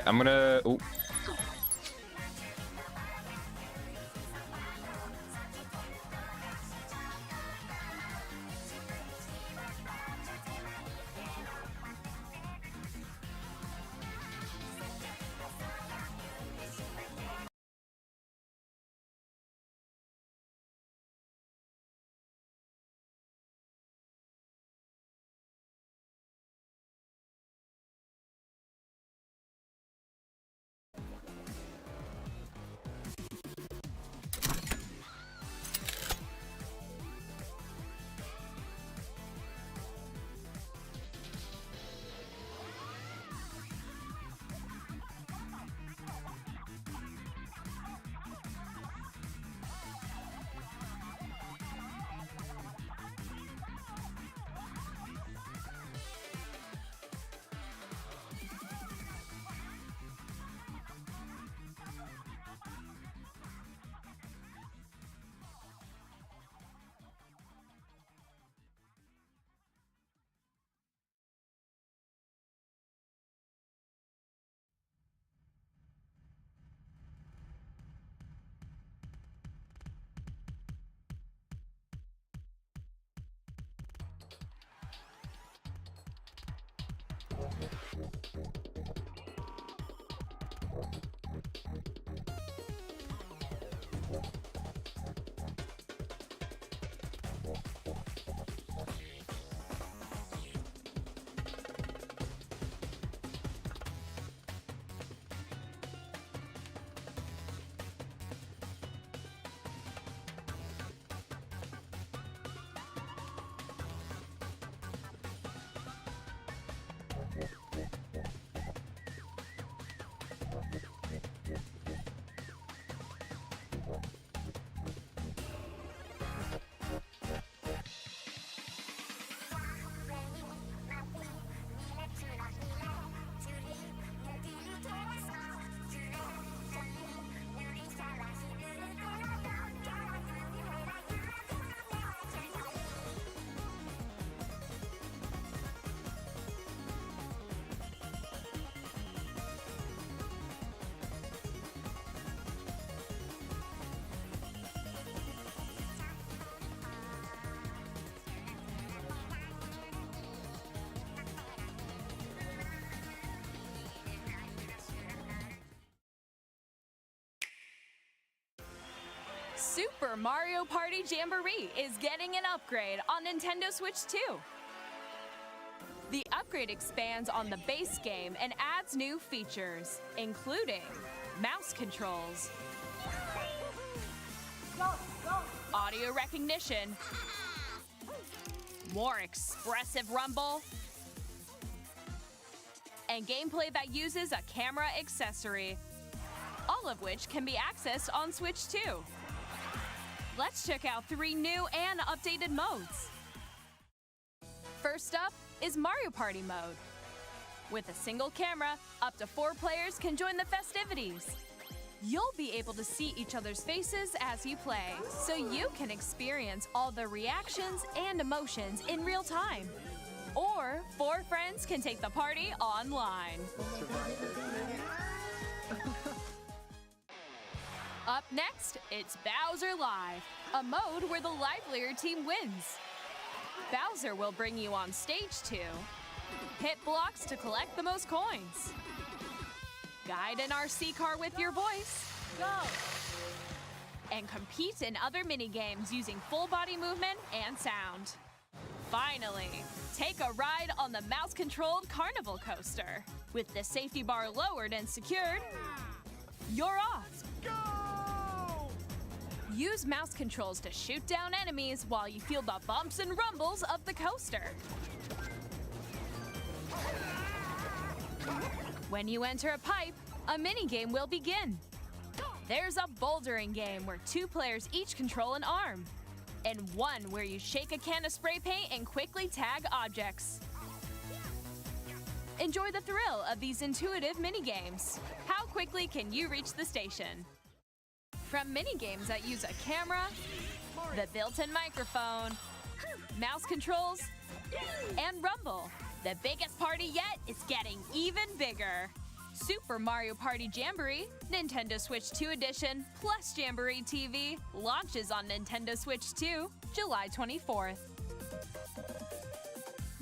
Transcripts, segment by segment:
I'm gonna. Ooh. Super Mario Party Jamboree is getting an upgrade on Nintendo Switch 2. The upgrade expands on the base game and adds new features, including mouse controls, audio recognition, more expressive rumble, and gameplay that uses a camera accessory, all of which can be accessed on Switch 2. Let's check out 3 new and updated modes. First up is Mario Party mode. With a single camera, up to 4 players can join the festivities. You'll be able to see each other's faces as you play, so you can experience all the reactions and emotions in real time. Or 4 friends can take the party online. Up next, it's Bowser Live, a mode where the livelier team wins. Bowser will bring you on stage to hit blocks to collect the most coins, guide an RC car with your voice, go, and compete in other mini-games using full body movement and sound. Finally, take a ride on the mouse-controlled carnival coaster. With the safety bar lowered and secured, you're off. Go! Use mouse controls to shoot down enemies while you feel the bumps and rumbles of the coaster. When you enter a pipe, a mini-game will begin. There's a bouldering game where 2 players each control an arm, and one where you shake a can of spray paint and quickly tag objects. Enjoy the thrill of these intuitive mini-games. How quickly can you reach the station? From mini-games that use a camera, the built-in microphone, mouse controls, and rumble, the biggest party yet is getting even bigger. Super Mario Party Jamboree, Nintendo Switch 2 Edition, plus Jamboree TV launches on Nintendo Switch 2, July 24th.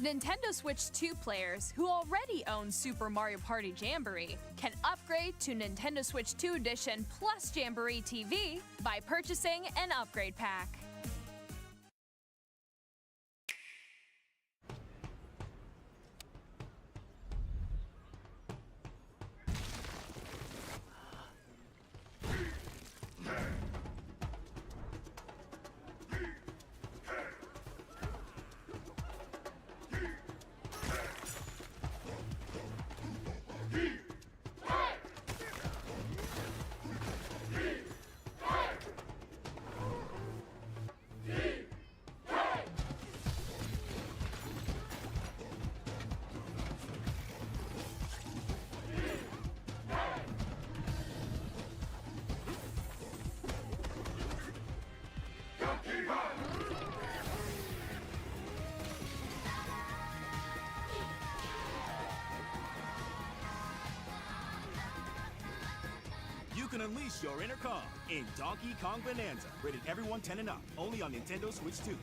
Nintendo Switch 2 players who already own Super Mario Party Jamboree can upgrade to Nintendo Switch 2 Edition plus Jamboree TV by purchasing an upgrade pack. You can unleash your inner Kong in Donkey Kong Bonanza. Rated everyone 10 and up. Only on Nintendo Switch 2.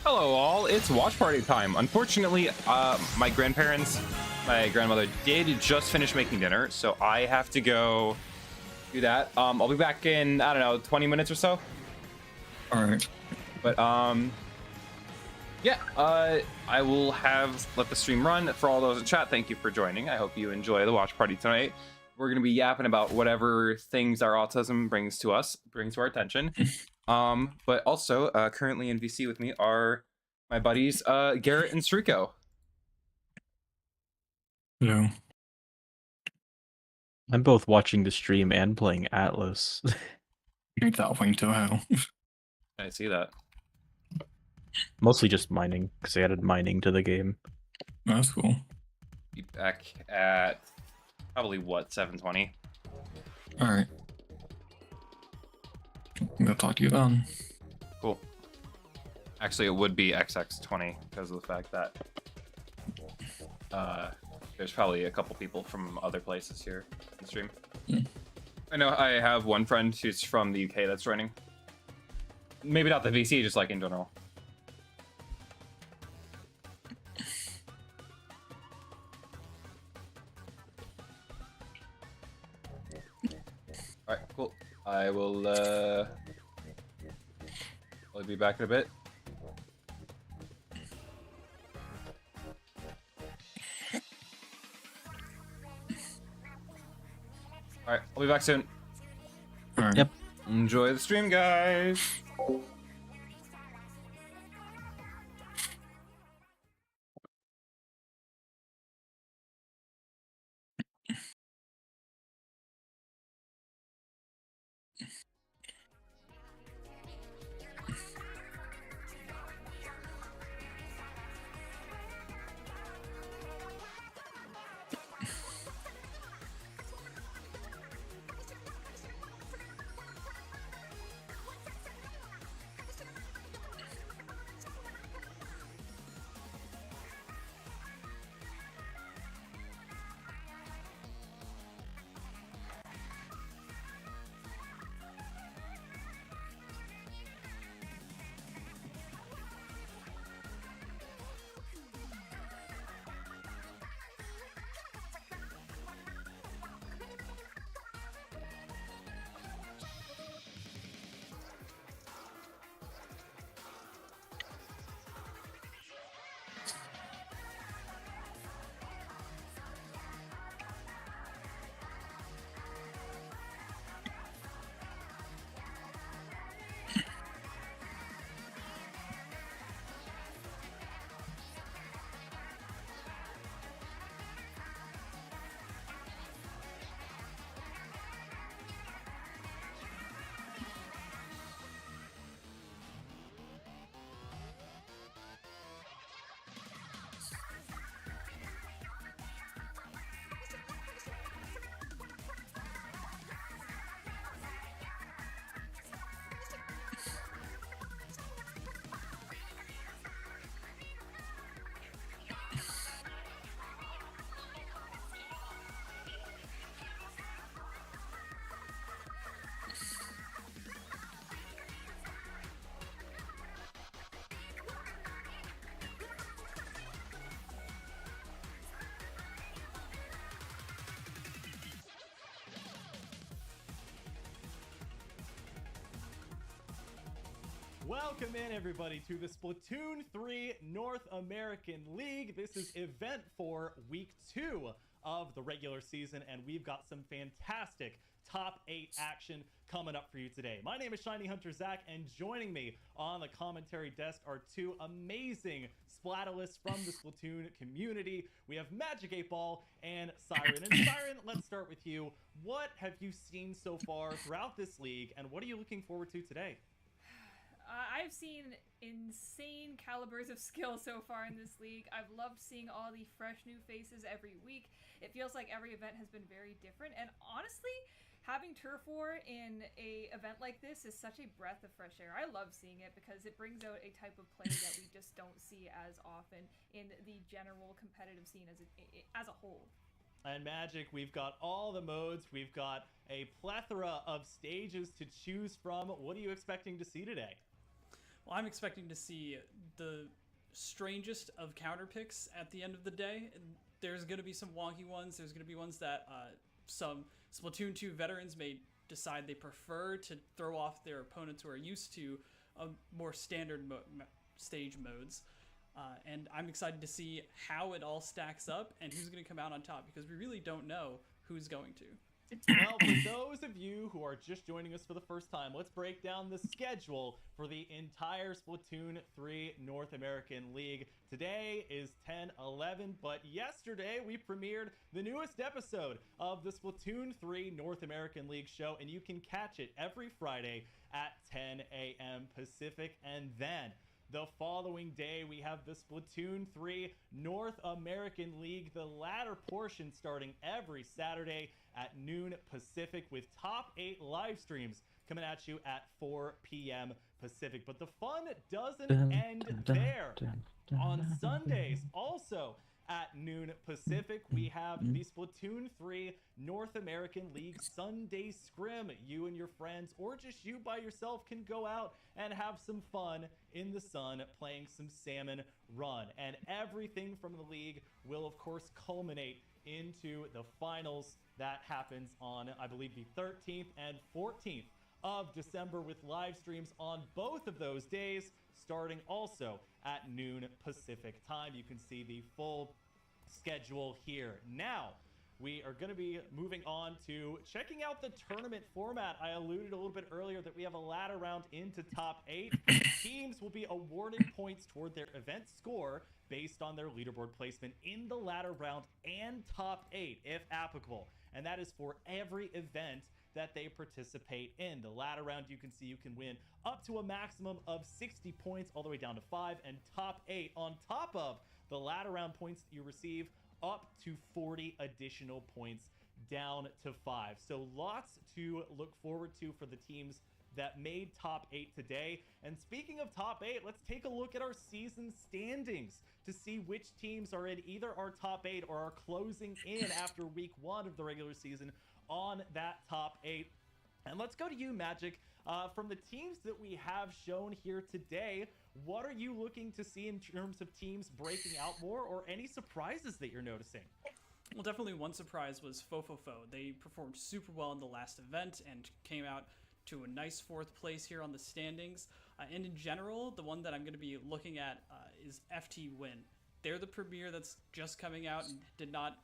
Hello all, it's watch party time. Unfortunately, my grandmother did just finish making dinner, so I have to go do that. I'll be back in, I don't know, 20 minutes or so. All right. But yeah, I will let the stream run. For all those in chat, thank you for joining. I hope you enjoy the watch party tonight. We're gonna be yapping about whatever things our autism brings to our attention. But also currently in VC with me are my buddies Garrett and Sriko. Hello. I'm both watching the stream and playing Atlas. That went to hell. I see that. Mostly just mining, because they added mining to the game. That's cool. Be back at probably what, 7:20? All right. I'm gonna talk to you then. Cool. Actually, it would be XX20 because of the fact that there's probably a couple people from other places here in the stream. Mm. I know I have one friend who's from the UK that's joining. Maybe not the VC, just like in general. All right, cool. I will I'll be back in a bit. All right, I'll be back soon. All right. Yep. Enjoy the stream, guys. Welcome in, everybody, to the Splatoon 3 North American League. This is event 4, week 2 of the regular season, and we've got some fantastic top 8 action coming up for you today. My name is Shiny Hunter Zach, and joining me on the commentary desk are two amazing Splatalists from the Splatoon community. We have Magic 8 Ball and Siren. And Siren, let's start with you. What have you seen so far throughout this league, and what are you looking forward to today? I've seen insane calibers of skill so far in this league. I've loved seeing all the fresh new faces every week. It feels like every event has been very different, and honestly, having Turf War in a event like this is such a breath of fresh air. I love seeing it because it brings out a type of play that we just don't see as often in the general competitive scene as a whole. And Magic, we've got all the modes. We've got a plethora of stages to choose from. What are you expecting to see today? Well, I'm expecting to see the strangest of counter picks at the end of the day. There's going to be some wonky ones. There's going to be ones that some Splatoon 2 veterans may decide they prefer to throw off their opponents who are used to more standard stage modes. And I'm excited to see how it all stacks up and who's going to come out on top, because we really don't know who's going to. Well, for those of you who are just joining us for the first time, let's break down the schedule for the entire Splatoon 3 North American League. Today is 10/11, but yesterday we premiered the newest episode of the Splatoon 3 North American League show, and you can catch it every Friday at 10 a.m. Pacific. And then the following day, we have the Splatoon 3 North American League, the latter portion starting every Saturday at noon Pacific, with top 8 live streams coming at you at 4 p.m. Pacific. But the fun doesn't end there. On Sundays, also at noon Pacific, we have the Splatoon 3 North American League Sunday Scrim. You and your friends, or just you by yourself, can go out and have some fun in the sun playing some Salmon Run. And everything from the league will, of course, culminate into the finals that happens on, I believe, the 13th and 14th of December, with live streams on both of those days, starting also at noon Pacific time. You can see the full schedule here. Now, we are going to be moving on to checking out the tournament format. I alluded a little bit earlier that we have a ladder round into top 8. Teams will be awarded points toward their event score based on their leaderboard placement in the ladder round and top 8, if applicable. And that is for every event that they participate in. The ladder round, you can see you can win up to a maximum of 60 points, all the way down to 5, and top 8 on top of the ladder round points that you receive, up to 40 additional points down to 5. So lots to look forward to for the teams that made top 8 today. And speaking of top 8, let's take a look at our season standings to see which teams are in either our top 8 or are closing in after week 1 of the regular season on that top 8. And let's go to you, Magic. From the teams that we have shown here today, what are you looking to see in terms of teams breaking out more, or any surprises that you're noticing? Well, definitely one surprise was Fofofo. They performed super well in the last event and came out to a nice 4th place here on the standings. And in general, the one that I'm going to be looking at is FT Win. They're the premier that's just coming out and did not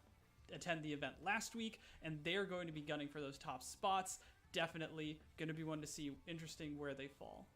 attend the event last week, and they're going to be gunning for those top spots. Definitely going to be one to see. Interesting where they fall.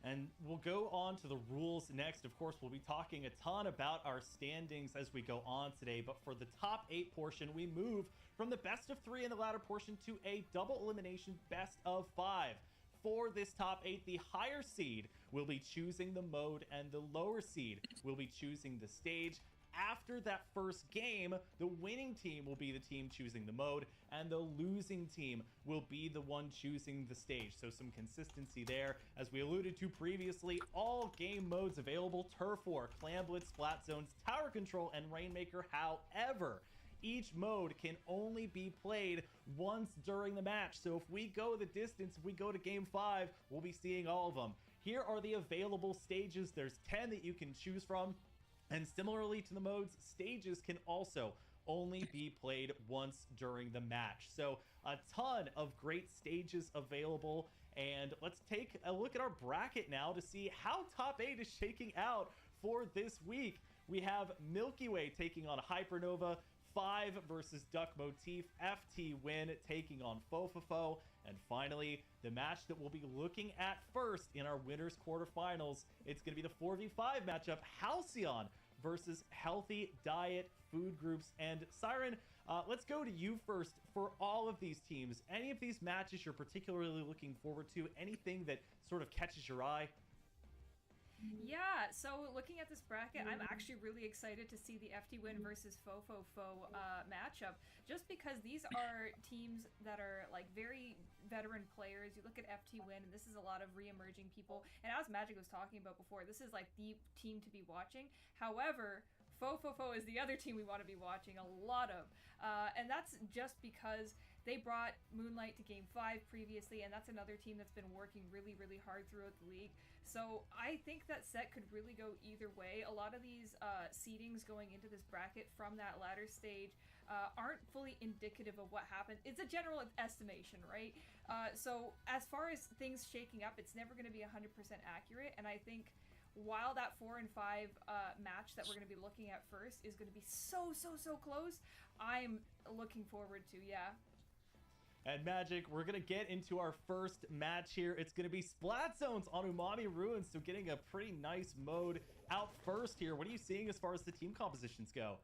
And we'll go on to the rules next. Of course, we'll be talking a ton about our standings as we go on today. But for the top 8 portion, we move from the best of 3 in the latter portion to a double elimination best of 5. For this top 8, the higher seed will be choosing the mode, and the lower seed will be choosing the stage. After that first game, the winning team will be the team choosing the mode, and the losing team will be the one choosing the stage. So some consistency there. As we alluded to previously, all game modes available: Turf War, Clan Blitz, Splat Zones, Tower Control, and Rainmaker. However, each mode can only be played once during the match. So if we go the distance, if we go to game 5, we'll be seeing all of them. Here are the available stages. There's 10 that you can choose from. And similarly to the modes, stages can also only be played once during the match. So a ton of great stages available. And let's take a look at our bracket now to see how top 8 is shaking out for this week. We have Milky Way taking on Hypernova, 5 versus Duck Motif, FT Win taking on Fofofo, and finally, the match that we'll be looking at first in our winners quarterfinals, it's going to be the 4v5 matchup, Halcyon versus Healthy Diet Food Groups. And Siren, let's go to you first. For all of these teams, any of these matches you're particularly looking forward to, anything that sort of catches your eye? Yeah, so looking at this bracket, I'm actually really excited to see the FT Win versus Fofofo matchup, just because these are teams that are like very veteran players. You look at FT Win, and this is a lot of re-emerging people, and as Magic was talking about before, this is like the team to be watching. However, Fofofo is the other team we want to be watching a lot of, and that's just because they brought Moonlight to Game 5 previously, and that's another team that's been working really, really hard throughout the league. So I think that set could really go either way. A lot of these seedings going into this bracket from that ladder stage aren't fully indicative of what happened. It's a general estimation, right? So as far as things shaking up, it's never going to be 100% accurate, and I think while that 4 and 5 match that we're going to be looking at first is going to be so close, I'm looking forward to, yeah. And Magic, we're going to get into our first match here. It's going to be Splat Zones on Umami Ruins, so getting a pretty nice mode out first here. What are you seeing as far as the team compositions go?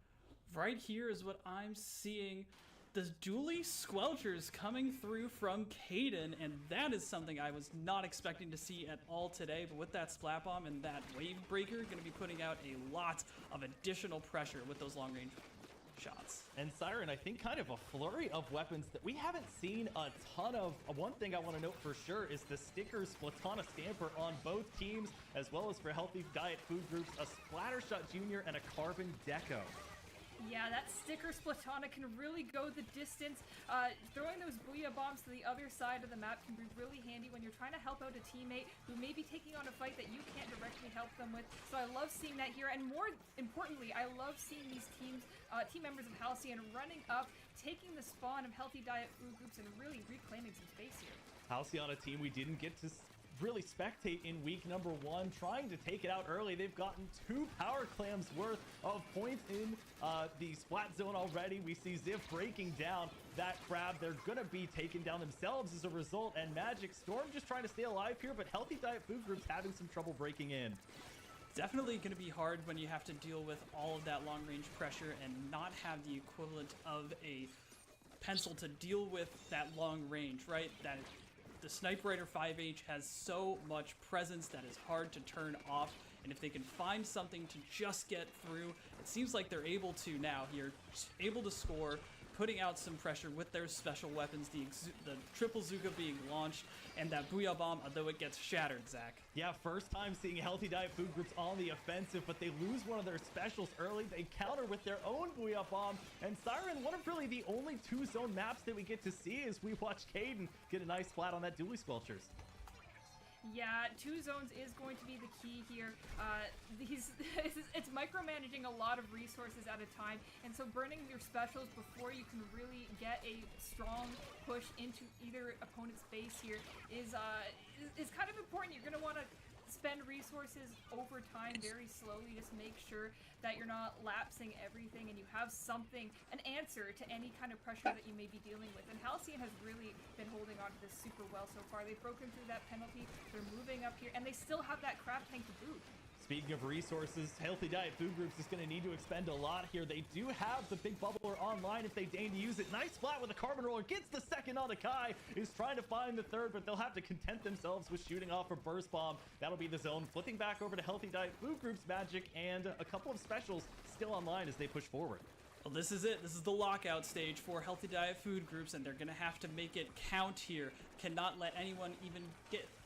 Right here is what I'm seeing. the dually squelchers coming through from Caden, and that is something I was not expecting to see at all today. But with that Splat Bomb and that Wave Breaker, going to be putting out a lot of additional pressure with those long-range shots. And Siren, I think kind of a flurry of weapons that we haven't seen a ton of. One thing I want to note for sure is the stickers Splatana Stamper on both teams, as well as for Healthy Diet Food Groups, a Splattershot Junior and a Carbon Deco. Yeah, that sticker Splatana can really go the distance. Throwing those Booyah Bombs to the other side of the map can be really handy when you're trying to help out a teammate who may be taking on a fight that you can't directly help them with. So I love seeing that here, and more importantly, I love seeing these team members of Halcyon running up, taking the spawn of Healthy Diet Food Groups and really reclaiming some space here. Halcyon, a team we didn't get to really spectate in week number 1, trying to take it out early. They've gotten 2 power clams worth of points in the splat zone already. We see Ziv breaking down that crab. They're gonna be taken down themselves as a result, and Magic Storm just trying to stay alive here, but Healthy Diet Food Group's having some trouble breaking in. Definitely going to be hard when you have to deal with all of that long-range pressure and not have the equivalent of a pencil to deal with that long range, right? That the Sniper Rider 5H has so much presence that is hard to turn off, and if they can find something to just get through, it seems like they're able to now here, able to score, putting out some pressure with their special weapons, the triple Zuka being launched, and that Booyah Bomb, although it gets shattered, Zach. Yeah, first time seeing Healthy Diet Food Groups on the offensive, but they lose one of their specials early. They counter with their own Booyah Bomb, and Siren, one of really the only 2-zone maps that we get to see as we watch Caden get a nice splat on that Dually Squelchers. Yeah, 2 zones is going to be the key here. It's micromanaging a lot of resources at a time, and so burning your specials before you can really get a strong push into either opponent's base here is kind of important. You're going to want to spend resources over time very slowly. Just make sure that you're not lapsing everything and you have something, an answer to any kind of pressure that you may be dealing with. And Halcyon has really been holding on to this super well so far. They've broken through that penalty, they're moving up here, and they still have that crab tank to boot. Speaking of resources, Healthy Diet Food Groups is going to need to expend a lot here. They do have the big bubbler online if they deign to use it. Nice splat with a carbon roller. Gets the second on the Kai. Is trying to find the third, but they'll have to content themselves with shooting off a burst bomb. That'll be the zone. Flipping back over to Healthy Diet Food Groups Magic, and a couple of specials still online as they push forward. Well, this is it. This is the lockout stage for Healthy Diet Food Groups, and they're going to have to make it count here. Cannot let anyone even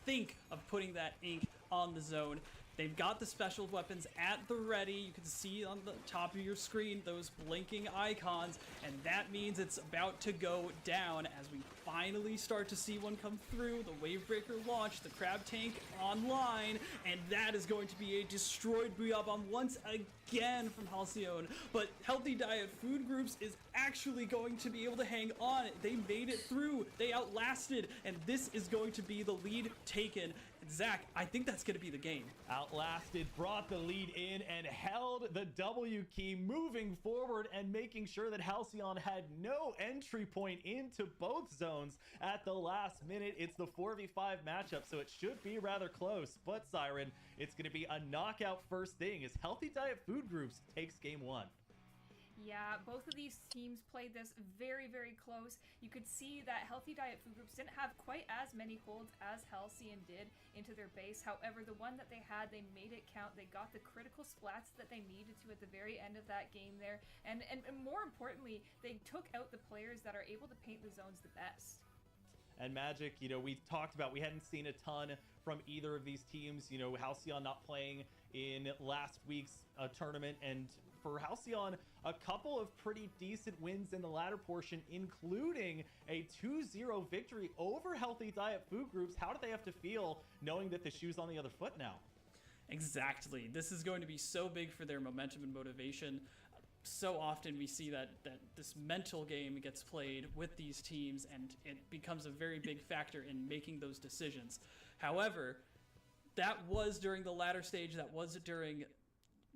think of putting that ink on the zone. They've got the special weapons at the ready. You can see on the top of your screen those blinking icons, and that means it's about to go down as we finally start to see one come through. The Wave Breaker launch, the Crab Tank online, and that is going to be a destroyed Booyah Bomb once again from Halcyon. But Healthy Diet Food Groups is actually going to be able to hang on. They made it through. They outlasted, and this is going to be the lead taken. And Zach, I think that's going to be the game. Outlasted, brought the lead in, and held the W key, moving forward and making sure that Halcyon had no entry point into both zones at the last minute. It's the 4v5 matchup, so it should be rather close. But Siren, it's going to be a knockout first thing as Healthy Diet Food Groups takes game 1. Yeah, both of these teams played this very, very close. You could see that Healthy Diet Food Groups didn't have quite as many holds as Halcyon did into their base. However, the one that they had, they made it count. They got the critical splats that they needed to at the very end of that game there. And more importantly, they took out the players that are able to paint the zones the best. And Magic, we talked about, we hadn't seen a ton from either of these teams. Halcyon not playing in last week's tournament, and for Halcyon, a couple of pretty decent wins in the latter portion, including a 2-0 victory over Healthy Diet Food Groups. How do they have to feel knowing that the shoe's on the other foot now? Exactly. This is going to be so big for their momentum and motivation. So often we see that this mental game gets played with these teams, and it becomes a very big factor in making those decisions. However, that was during the latter stage, that was during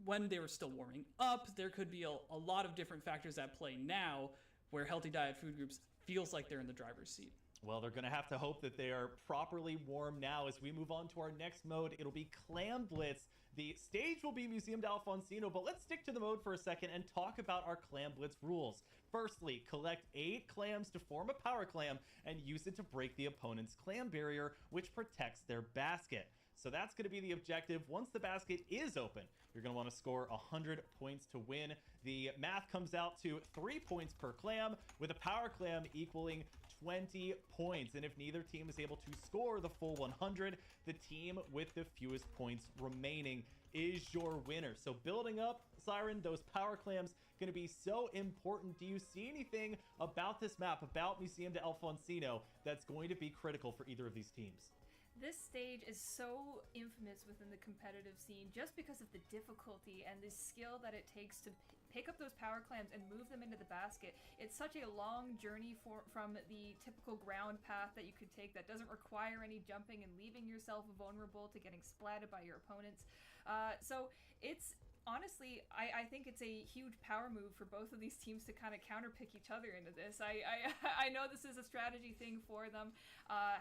when they were still warming up. There could be a lot of different factors at play now where Healthy Diet Food Groups feels like they're in the driver's seat. Well, they're going to have to hope that they are properly warm now as we move on to our next mode. It'll be Clam Blitz. The stage will be Museum d'Alfonsino, but let's stick to the mode for a second and talk about our Clam Blitz rules. Firstly, collect 8 clams to form a power clam and use it to break the opponent's clam barrier, which protects their basket. So that's going to be the objective. Once the basket is open, you're going to want to score 100 points to win. The math comes out to 3 points per clam, with a power clam equaling 20 points. And if neither team is able to score the full 100, the team with the fewest points remaining is your winner. So building up, Siren, those power clams going to be so important. Do you see anything about this map, about Museum d'Alfonsino, that's going to be critical for either of these teams? This stage is so infamous within the competitive scene just because of the difficulty and the skill that it takes to pick up those power clams and move them into the basket. It's such a long journey from the typical ground path that you could take that doesn't require any jumping and leaving yourself vulnerable to getting splatted by your opponents. So it's honestly, I think it's a huge power move for both of these teams to kind of counterpick each other into this. I know this is a strategy thing for them.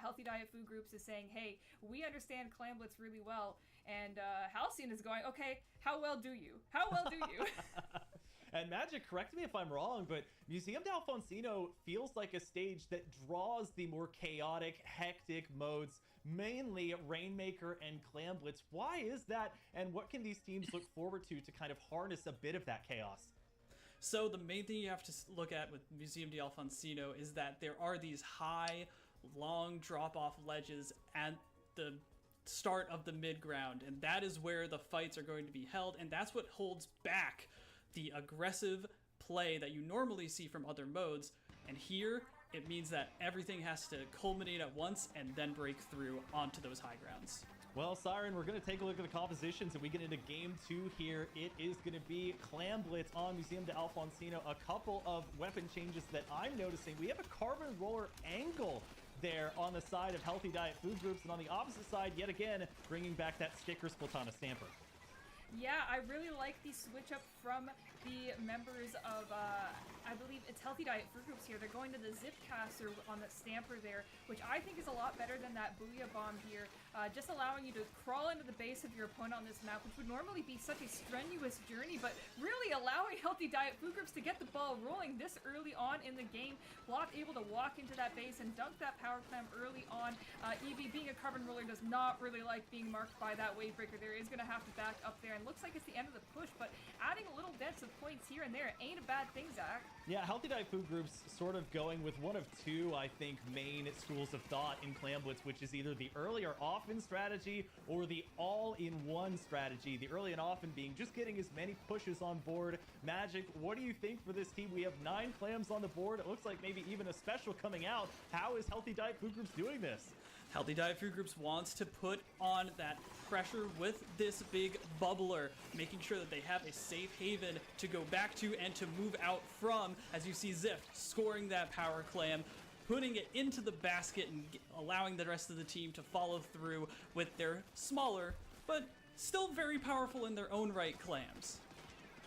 Healthy Diet Food Groups is saying, hey, we understand Clam Blitz really well. And Halcyon is going, okay, how well do you? How well do you? And Magic, correct me if I'm wrong, but Museum d'Alfonsino feels like a stage that draws the more chaotic, hectic modes, mainly Rainmaker and Clam Blitz. Why is that, and what can these teams look forward to kind of harness a bit of that chaos? So the main thing you have to look at with Museum d'Alfonsino is that there are these high, long drop-off ledges at the start of the mid-ground, and that is where the fights are going to be held, and that's what holds back the aggressive play that you normally see from other modes. And here it means that everything has to culminate at once and then break through onto those high grounds. Well, Siren, we're going to take a look at the compositions and we get into game 2 here. It is going to be Clam Blitz on Museum d'Alfonsino. A couple of weapon changes that I'm noticing. We have a carbon roller angle there on the side of Healthy Diet Food Groups, and on the opposite side, yet again, bringing back that sticker Splatana Stamper. Yeah, I really like the switch up from the members of, I believe it's Healthy Diet Fruit Groups here. They're going to the Zip Caster on that Stamper there, which I think is a lot better than that Booyah Bomb here. Just allowing you to crawl into the base of your opponent on this map, which would normally be such a strenuous journey, but really allowing Healthy Diet Food Groups to get the ball rolling this early on in the game. Block able to walk into that base and dunk that power clam early on. Eevee, being a carbon roller, does not really like being marked by that wave breaker. There is going to have to back up there, and looks like it's the end of the push, but adding a little dents of points here and there ain't a bad thing, Zach. Yeah, Healthy Diet Food Groups sort of going with one of two, I think, main schools of thought in Clam Blitz, which is either the early or often strategy or the all-in-one strategy. The early and often being just getting as many pushes on board. Magic, what do you think for this team? We have 9 clams on the board. It looks like maybe even a special coming out. How is Healthy Diet Food Groups doing this? Healthy Diet Food Groups wants to put on that pressure with this big bubbler, making sure that they have a safe haven to go back to and to move out from, as you see Zift scoring that power clam, putting it into the basket and allowing the rest of the team to follow through with their smaller, but still very powerful in their own right clams.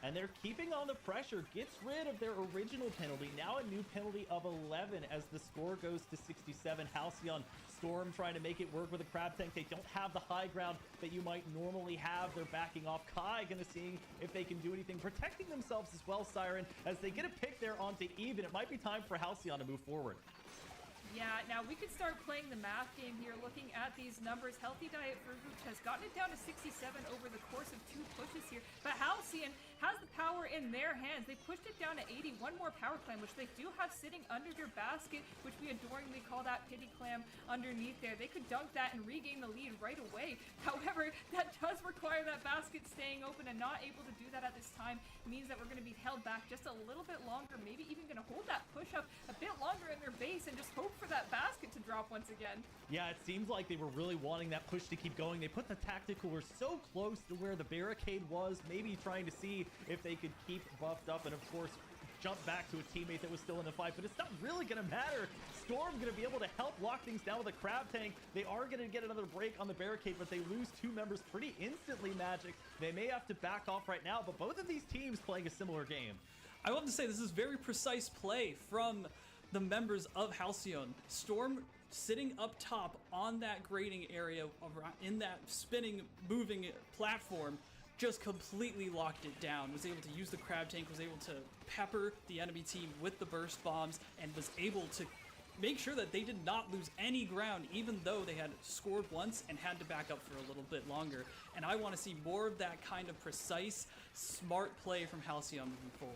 And they're keeping on the pressure, gets rid of their original penalty. Now a new penalty of 11 as the score goes to 67. Halcyon, Storm trying to make it work with a crab tank. They don't have the high ground that you might normally have. They're backing off. Kai gonna see if they can do anything, protecting themselves as well, Siren, as they get a pick there onto Even. It might be time for Halcyon to move forward. Yeah, now we could start playing the math game here, looking at these numbers. Healthy Diet Fruit Groups has gotten it down to 67 over the course of 2 pushes here, but Halcyon has the power in their hands. They pushed it down to 80, one more power clam, which they do have sitting under their basket, which we adoringly call that pity clam underneath there. They could dunk that and regain the lead right away. However, that does require that basket staying open, and not able to do that at this time means that we're going to be held back just a little bit longer, maybe even going to hold that push up a bit longer in their base and just hope for that basket to drop once again. Yeah, it seems like they were really wanting that push to keep going. They put the tactical, were so close to where the barricade was, maybe trying to see if they could keep buffed up and, of course, jump back to a teammate that was still in the fight, but it's not really going to matter. Storm going to be able to help lock things down with a crab tank. They are going to get another break on the barricade, but they lose 2 members pretty instantly, Magic. They may have to back off right now, but both of these teams playing a similar game. I want to say this is very precise play from the members of Halcyon. Storm sitting up top on that grading area in that spinning, moving platform, just completely locked it down, was able to use the crab tank, was able to pepper the enemy team with the burst bombs, and was able to make sure that they did not lose any ground, even though they had scored once and had to back up for a little bit longer. And I want to see more of that kind of precise, smart play from Halcyon moving forward.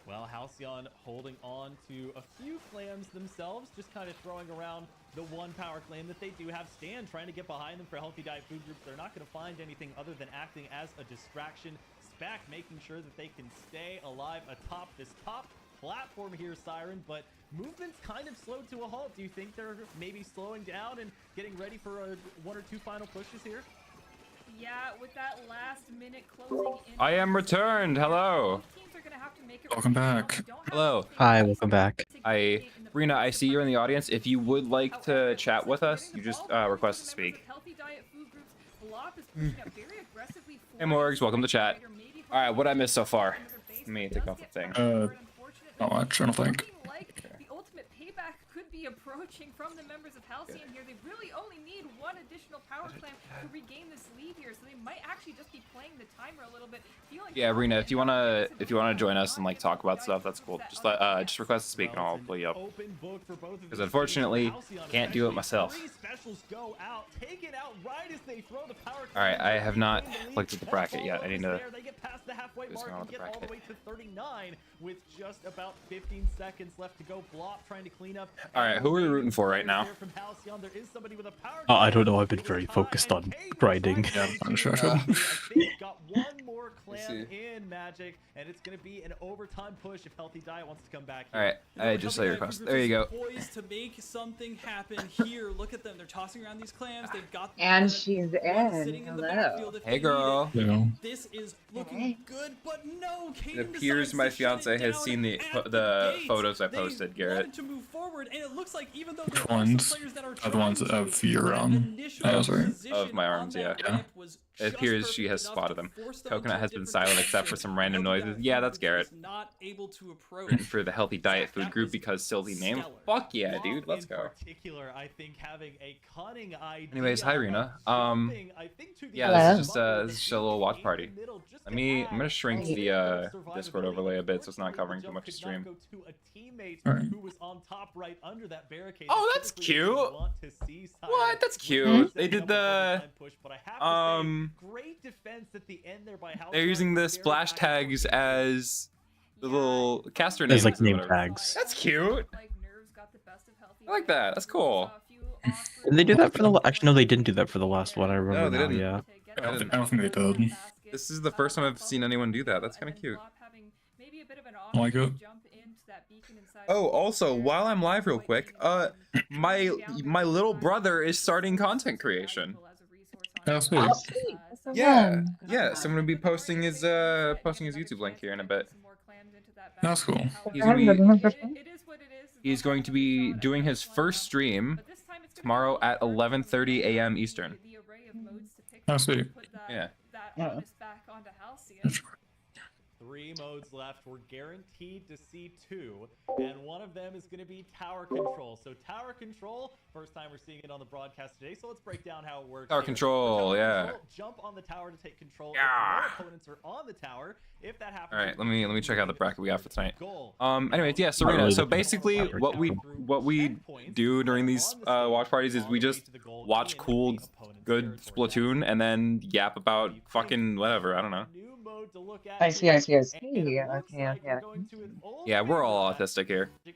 Well, Halcyon holding on to a few clams themselves, just kind of throwing around the one power claim that they do have. Stan trying to get behind them for Healthy Diet Food Group. They're not going to find anything other than acting as a distraction. Spec making sure that they can stay alive atop this top platform here, Siren, but movement's kind of slowed to a halt. Do you think they're maybe slowing down and getting ready for one or two final pushes here? Yeah, with that last minute closing in. I am returned. Hello. Welcome back. Hello. Hi, welcome back. Rena, I see you're in the audience. If you would like to chat with us, you just request to speak. Hey, Morgs, welcome to chat. All right, what I missed so far? Let me take off the thing. Not much, I don't think. The ultimate payback could be approaching from the members of Halcyon here. They really only need one additional power clam to regain this lead here, so they might actually just be playing the timer a little bit. Yeah, Rena, if you wanna join us and like talk about stuff, that's cool. Just request to speak and I'll pull you up. Because unfortunately, can't do it myself. All right, I have not looked at the bracket yet. I need to. What's going on with the bracket? All the way to 39 with just about 15 seconds left to go. Blop trying to clean up. All right, who are we rooting for right now? I don't know. I've been very focused on grinding. Yeah, I'm sure. Got one more clam in Magic, and it's going to be an overtime push if Healthy Diet wants to come back here. All right, I just saw your request. There you go. Poised to make something happen here. Look at them. They're tossing around these clams. They've got and she's in. Hello. Hey, girl. This is looking good, but no. It appears my fiance has seen the photos I posted, Garrett. To move forward, and it looks like even though Which ones are the ones of your of my arms? Yeah. It appears she has spotted them. Coconut has been silent except for some random noises. Yeah, that's Garrett. Not able to approach. Written for the Healthy Diet Food Group because silly name. Fuck yeah, dude. Let's go. I think having a cunning idea. Anyways, hi Rena. Yeah, this is just a little watch party. I'm gonna shrink the Discord overlay a bit so it's not covering too much of the stream. Oh, that's cute. What? That's cute. They did the great defense at the end there by they're using the splash tags as the little caster names. There's like name tags. That's cute. I like that. That's cool. Did they do that for the? Actually, no, they didn't do that for the last one. I remember. No, they didn't. Yeah. I don't think they did. This is the first time I've seen anyone do that. That's kind of cute. I like it. Oh, also, while I'm live real quick, my little brother is starting content creation. That's sweet. Yeah, yeah. So I'm gonna be posting his YouTube link here in a bit. That's cool. He's going to be doing his first stream tomorrow at 11:30 a.m. Eastern. That's sweet. Yeah. Three modes left. We're guaranteed to see two, and one of them is going to be tower control. So tower control, first time we're seeing it on the broadcast today. So let's break down how it works. Tower control, yeah. Jump on the tower to take control. Yeah. If more opponents are on the tower, if that happens. All right, let me check out the bracket we got for tonight. Anyways, yeah, Serena. So basically, what we do during these watch parties is we just watch cool, good Splatoon and then yap about fucking whatever. I don't know. I see. Okay. Yeah, we're all autistic here. Me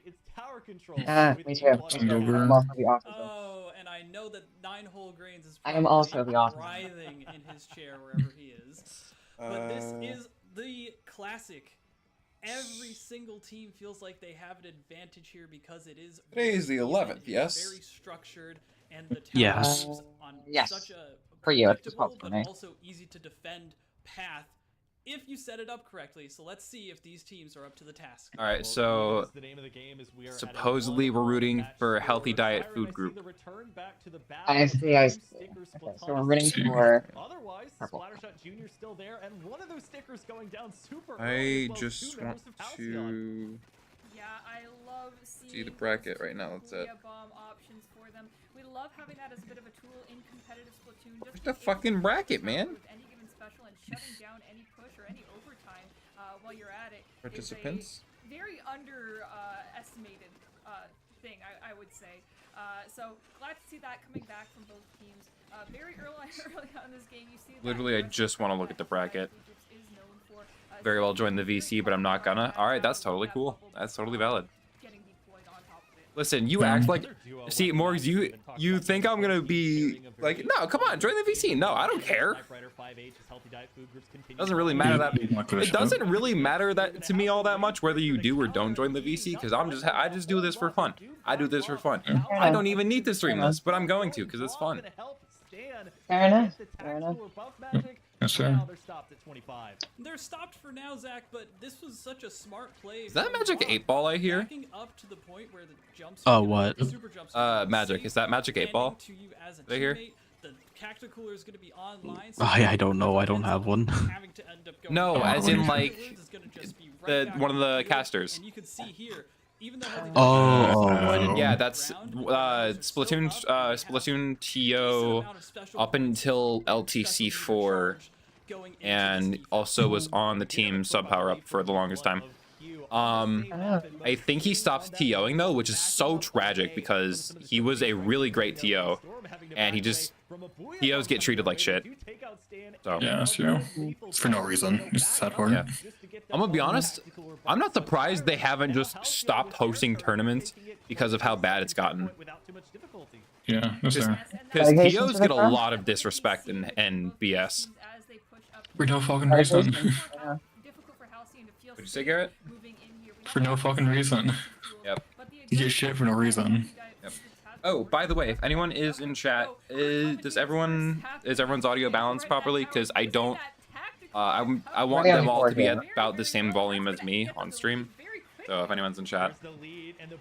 too. I'm also the autism. Oh, and I know that 9-hole grains is I am also the autism. writhing in his chair wherever he is. But this is the classic. Every single team feels like they have an advantage here because it is. Today is the 11th, yes. Very structured, and the Yes. on Yes. such a For you, it's predictable helpful, but right? also easy to defend path if you set it up correctly. So let's see if these teams are up to the task. All right, so supposedly we're rooting for Healthy Diet Food Group. I see. Okay, so we're rooting for Otherwise, purple. Splattershot Jr. still there, and one of those stickers going down super I early as well. just Two want members of Halcyon. to. Yeah, I love seeing See the bracket right now. That's it. bomb options for them. We love having that as a bit of a tool in competitive Splatoon. Just Where's the fucking bracket, man? With any given special and shutting down any push or any overtime while you're at it. Participants? Is a very underestimated thing, I would say. So glad to see that coming back from both teams. Very early on in this game, you see. Literally, I just want to look at the bracket. Very well join the VC, but I'm not gonna. All right, that's totally cool. That's totally valid. Listen, you act like. See, Morgs, you think I'm gonna be like, no, come on, join the VC. No, I don't care. Doesn't really matter that. It doesn't really matter that to me all that much whether you do or don't join the VC, because I just do this for fun. I do this for fun. I don't even need to stream this, but I'm going to because it's fun. Fair enough. Fair enough. Yes, sir. They're stopped for now, Zach, but this was such a smart play. Is that Magic 8-Ball I hear? Backing up to the point where the jumps what? the super jumps are Magic. Is that Magic 8-Ball? to you as a Right here? teammate. The Cacta Cooler is going to be online. So I don't know. I don't have one. having to end up going No, down. as in like It's gonna just be right back one of the to you. casters. And you can see here, even though Yeah, that's Splatoon TO up until LTC 4, and also was on the team sub power up for the longest time. I think he stopped TOing though, which is so tragic because he was a really great TO, and he just TOs get treated like shit. So Yeah, that's true. For no reason. It's a sad part. yeah. I'm gonna be honest, I'm not surprised they haven't just stopped hosting tournaments because of how bad it's gotten. Yeah, that's fair. Because Dedication TOs to get the a craft. lot of disrespect and BS. For no fucking reason. Yeah. What'd you say, Garrett? For no fucking reason. Yep. You get shit for no reason. Yep. Oh, by the way, if anyone is in chat, is everyone's audio balanced properly? Because I don't. I want them all to be at about the same volume as me on stream. So if anyone's in chat.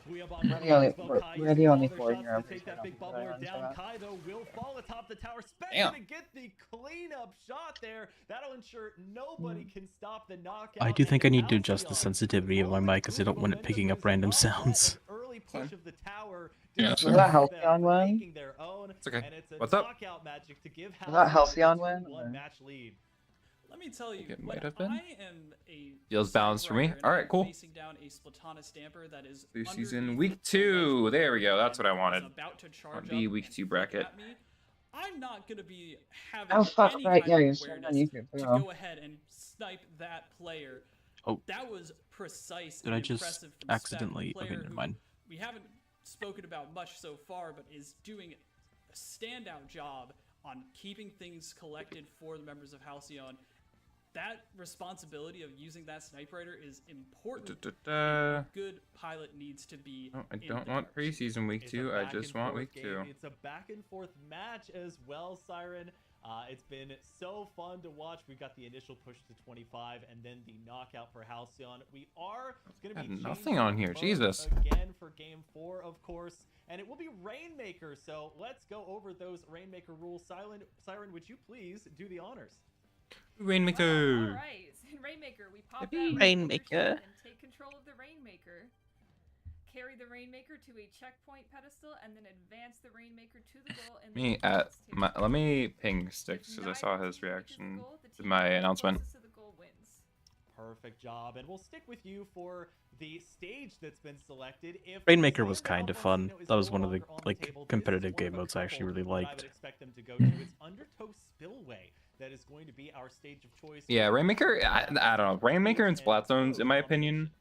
We're the only four here. I'm pretty Big sure. bubbler down. Kaido will fall atop the tower. Damn. To get the cleanup shot there. That'll ensure nobody can stop the knockout. I do think I need to adjust the sensitivity of my mic because I don't want it picking up random sounds. Early push of the tower. Yeah, Was sir. that Halcyon win? It's okay. It's What's up? Was that Halcyon win? One match lead. Let me tell you, It when might have been. I am a Feels balanced for me. sniper and All right, I'm cool. facing down a Splatana stamper that is This season, underneath week the 2. ledge There we go. That's and what I wanted. is about to charge Want the up week and 2 shoot bracket. at me. I'm not gonna be having Oh fuck! any Right, kind yeah, of you're streaming on awareness YouTube. to Yeah. go ahead and snipe that player. Oh. That was precise. Did and I just impressive from Steph, accidentally? a player Okay, never who mind. we haven't spoken about much so far, but is doing a standout job on keeping things collected for the members of Halcyon. That responsibility of using that sniper rifle is important. and a good pilot needs to be. No, I in don't the want dark. preseason week It's a 2. I back just and want forth week game. 2. It's a back and forth match as well, Siren. It's been so fun to watch. We've got the initial push to 25 and then the knockout for Halcyon. We are going to be Had nothing changing on here. modes Jesus. again for game 4, of course, and it will be Rainmaker. So let's go over those Rainmaker rules. Siren, would you please do the honors? Rainmaker. All right, in Rainmaker, we pop that Yippee, right Rainmaker. position and take control of the Rainmaker. Carry the Rainmaker to a checkpoint pedestal, and then advance the Rainmaker to the goal. And Me at my, let me ping Sticks because I saw his reaction to my announcement. Perfect job, and we'll stick with you for the stage that's been selected. If Rainmaker was Slam kinda Dunk fun. is That was no one of the, longer on like, table, this is competitive one game of the modes I actually couple really that I would liked. expect them to go to. It's Undertow Spillway that is going to be our stage of choice. Yeah, Rainmaker. I don't know. Rainmaker and Splat Zones, in my opinion,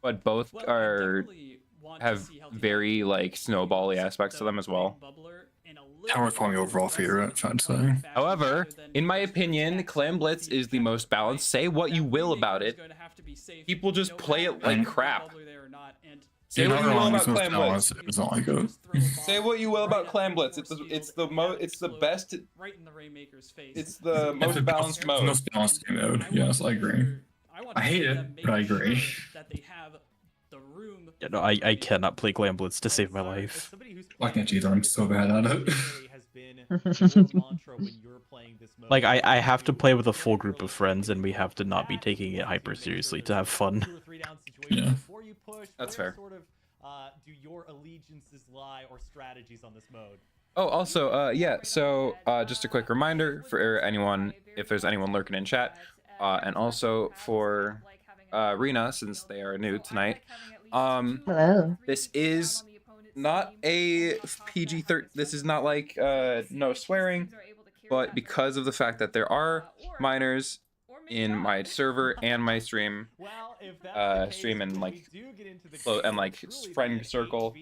but both Well, I are definitely want to have see how the very like snowbally aspects to them as well. Bubbler and a little Tower bit for me more overall favorite, if I'd say. However, rather than in my just opinion, attacks Clam Blitz is the most balanced. Say what you will about it. People just play it like crap. Say You're what not you will wrong, about it's most Clam balanced. Blitz. It's not like it. Say what you will about Clam Blitz. It's the best. Right in the Rainmaker's face. It's the It's most the balanced mode. most balanced game mode. Yes, I agree. I hate it, but I agree. That they have the room. Yeah, no, I cannot play Glam Blitz to save my life. I can't either. I'm so bad at it. Like, I have to play with a full group of friends, and we have to not be taking it hyper seriously to have fun. Yeah. That's where fair. sort of do your allegiances lie or strategies on this mode? Oh, also, yeah, so just a quick reminder for anyone, if there's anyone lurking in chat, and also for Rena, since they are new tonight, Hello. this is not a PG-13, this is not like no swearing, but because of the fact that there are minors in my server and my stream, and like friend circle,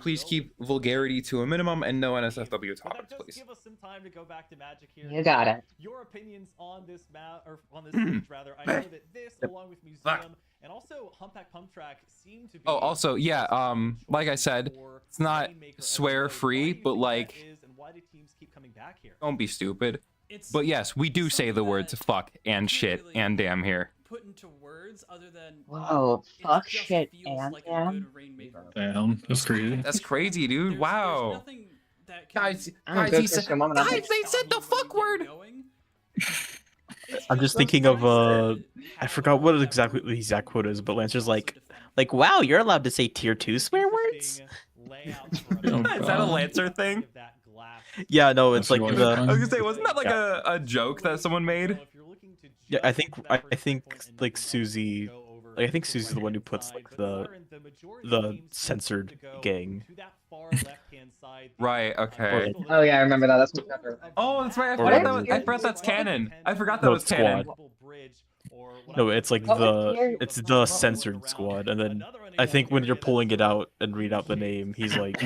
please keep vulgarity to a minimum and no NSFW topics, please. Give us some time to go back to Magic here. You got it. Your opinions on this map, or on this stage rather. I know that this, along with Museum and also Humpback Pump Track, seem to be. Oh, also, yeah, like I said, it's not swear free, but like, don't be stupid. But yes, we do say the words fuck and shit and damn here. Put into words other than Whoa, fuck, shit, and damn. Damn, that's crazy. That's crazy, dude. Wow. Guys, I'm they good said the fuck word. I'm just thinking of I forgot what exactly the exact quote is, but Lancer's like, wow, you're allowed to say tier 2 swear words? Is that a Lancer thing? Yeah, no, it's like I was gonna say, wasn't that like a joke that someone made? Yeah, I think like Susie, like I think Susie's the one who puts like the censored gang. Right. Okay. Oh yeah, I remember that. That's what. Oh, that's right. I forgot that's canon. I forgot that No, was it's canon. No, it's like the censored squad, and then I think when you're pulling it out and read out the name, he's like,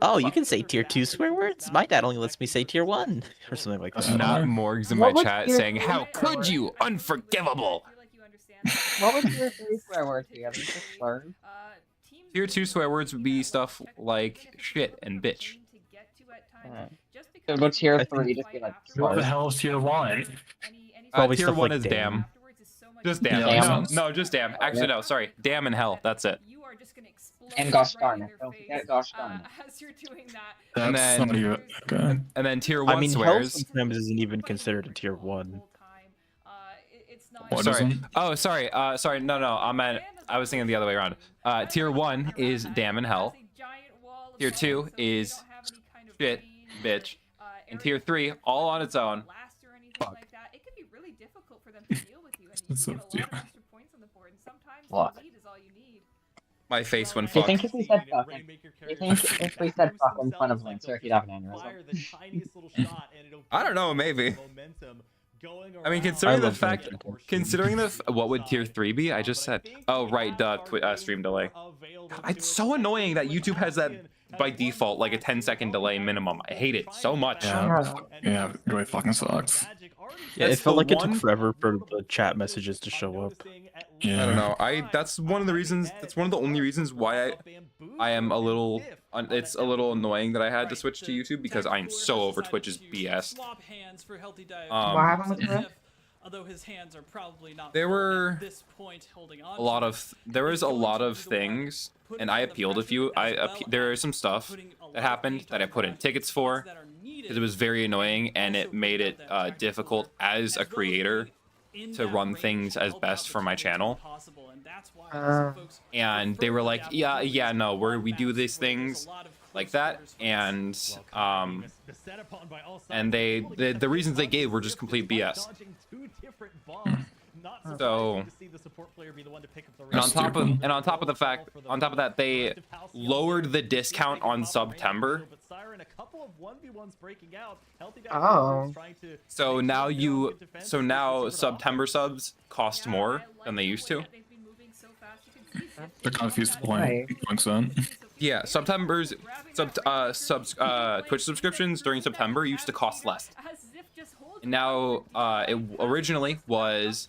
oh, you can say tier 2 swear words? My dad only lets me say tier 1 or something like that. Not Morgs in my chat saying, how could you? Unforgivable. What was your 3 swear words? Do you have any slurs? Tier 2 swear words would be stuff like shit and bitch. So go tier 3, just be like. What the hell is tier 1? Tier 1 is damn. Just damn. Yeah, No, just damn. Actually, no, sorry. Damn and hell. That's it. And gosh darn it. Don't forget gosh darn it. As you're doing that. And then tier 1 I mean, hell swears. sometimes isn't even considered a tier 1. What Sorry. isn't? Oh, sorry. Sorry. No. I was thinking the other way around. Tier 1 is damn and hell. Tier 2 is shit, bitch. And tier 3, all on its own. Fuck. It can be really difficult for them to deal with you, and you So get a lot of extra points on the board, and sometimes What? speed is all you need. My face when Do you fucked. think if we said fuck, if we said fuck in front of Lancer, he'd have an aneurysm? I don't know, maybe. I mean, considering the fact, what would tier 3 be? I just said, oh right, duh, stream delay. It's so annoying that YouTube has that by default, like a 10-second delay minimum. I hate it so much. Yeah, it really fucking sucks. Yeah, it That's felt the like it one- took forever for the chat messages to show up. Yeah. I don't know. That's one of the reasons. That's one of the only reasons why I am a little. It's a little annoying that I had to switch to YouTube because I'm so over Twitch's BS. Swap hands for healthy diet. What happened with Rick? Although his hands are probably not There were at this point holding on a lot of. There was a lot of things, and I appealed a few. There is some stuff that happened that I put in tickets for because it was very annoying and it made it difficult as a creator to run things as best for my channel. And they were like, yeah, no, we do these things like that, and the reasons they gave were just complete BS. So, and on top of that, they lowered the discount on September. Oh. So now September subs cost more than they used to. They're confused the point. Yeah, Twitch subscriptions during September used to cost less. And now it originally was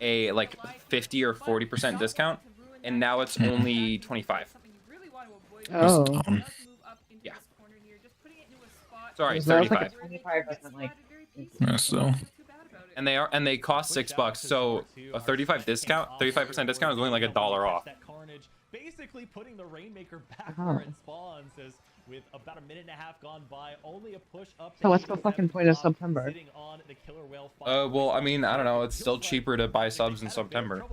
a like 50 or 40% discount, and now it's only 25. Oh. Yeah. Sorry, So it's 35. like a 25% like. Yeah, so. And they cost $6. So a 35% discount is only like $1 off. Basically putting the Rainmaker back where it spawns as With about a minute and a half gone by, only a push up. So what's the fucking point of September? Sitting on the Killer Whale Well, I mean, I don't know. It's still cheaper to buy subs in September.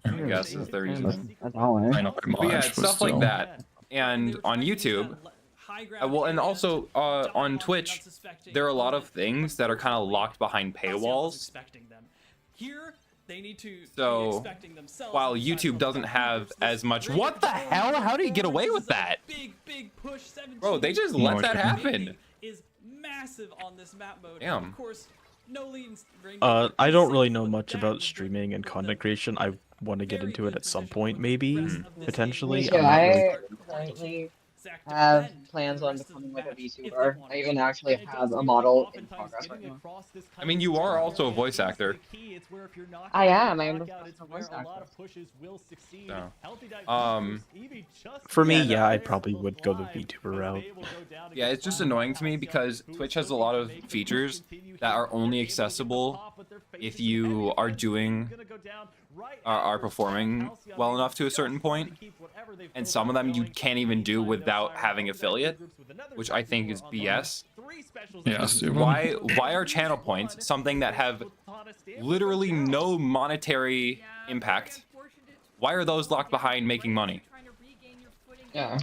I guess is the reason. That's all I right. know But yeah, it's stuff like that. And on YouTube, well, and also on Twitch, there are a lot of things that are kind of locked behind paywalls. Here, they need to So, be expecting themselves while inside YouTube of doesn't the have groups. as much. This What the great hell? How do you get away with performance, that? Big push. 17 Bro, they just No, let I that didn't. happen. is massive on this map mode. Damn. Of course, no leads. I don't really know much about streaming and content creation. I want to get into it at some point, maybe, potentially. Me too. I'm not really- I currently have plans on becoming like a VTuber. I even actually have a model in progress right now. I mean, you are also a voice actor. I am. I am a professional voice actor. So, For me, yeah, I probably would go the VTuber route. yeah, it's just annoying to me because Twitch has a lot of features that are only accessible if you are doing are performing well enough to a certain point, and some of them you can't even do without having affiliate, which I think is BS. Yeah, stupid. Why are channel points something that have literally no monetary impact? Why are those locked behind making money? Yeah.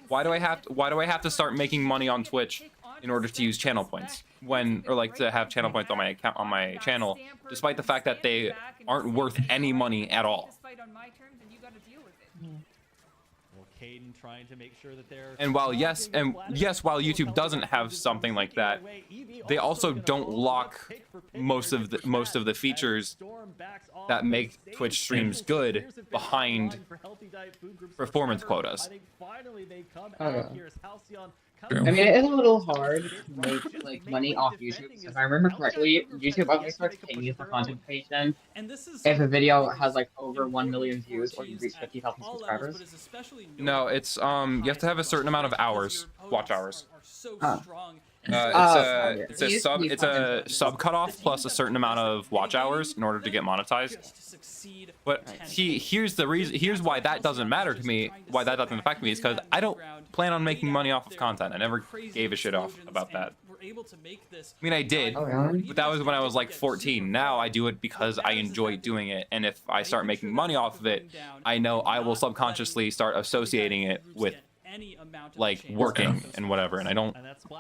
Why do I have to start making money on Twitch in order to use channel points or like to have channel points on my account on my channel, despite the fact that they aren't worth any money at all? And while while YouTube doesn't have something like that, they also don't lock most of the features that make Twitch streams good behind performance quotas. I mean, it is a little hard to make like money off YouTube. So if I remember correctly, YouTube only starts paying you for content creation if a video has like over 1 million views or you reach 50,000 subscribers. No, it's you have to have a certain amount of hours, watch hours. It's a sub cutoff plus a certain amount of watch hours in order to get monetized. But here's why that doesn't matter to me. Why that doesn't affect me is because I don't plan on making money off of content. I never gave a shit about that. I mean, I did, but that was when I was like 14. Now I do it because I enjoy doing it, and if I start making money off of it, I know I will subconsciously start associating it with like working and whatever, and I don't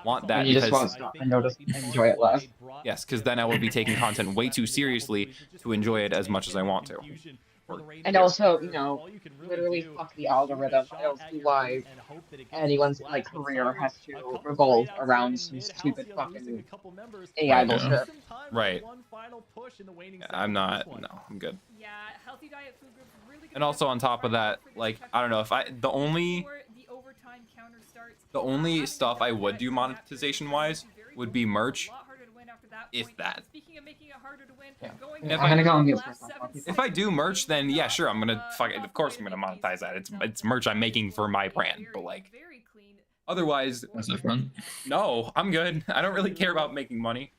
want that. You just won't stop and you'll just enjoy it less. Yes, because then I will be taking content way too seriously to enjoy it as much as I want to. And also, you know, literally fuck the algorithm. I don't see why anyone's like career has to revolve around some stupid fucking AI bullshit. Right. I'm not. No, I'm good. Yeah, healthy diet food groups really good. And also on top of that, like I don't know if the only stuff I would do monetization wise would be merch, if that. Yeah. I'm gonna go and get If I do merch, then yeah, sure, I'm gonna of course I'm gonna monetize that. It's merch I'm making for my brand, but like otherwise, That's different. no, I'm good. I don't really care about making money.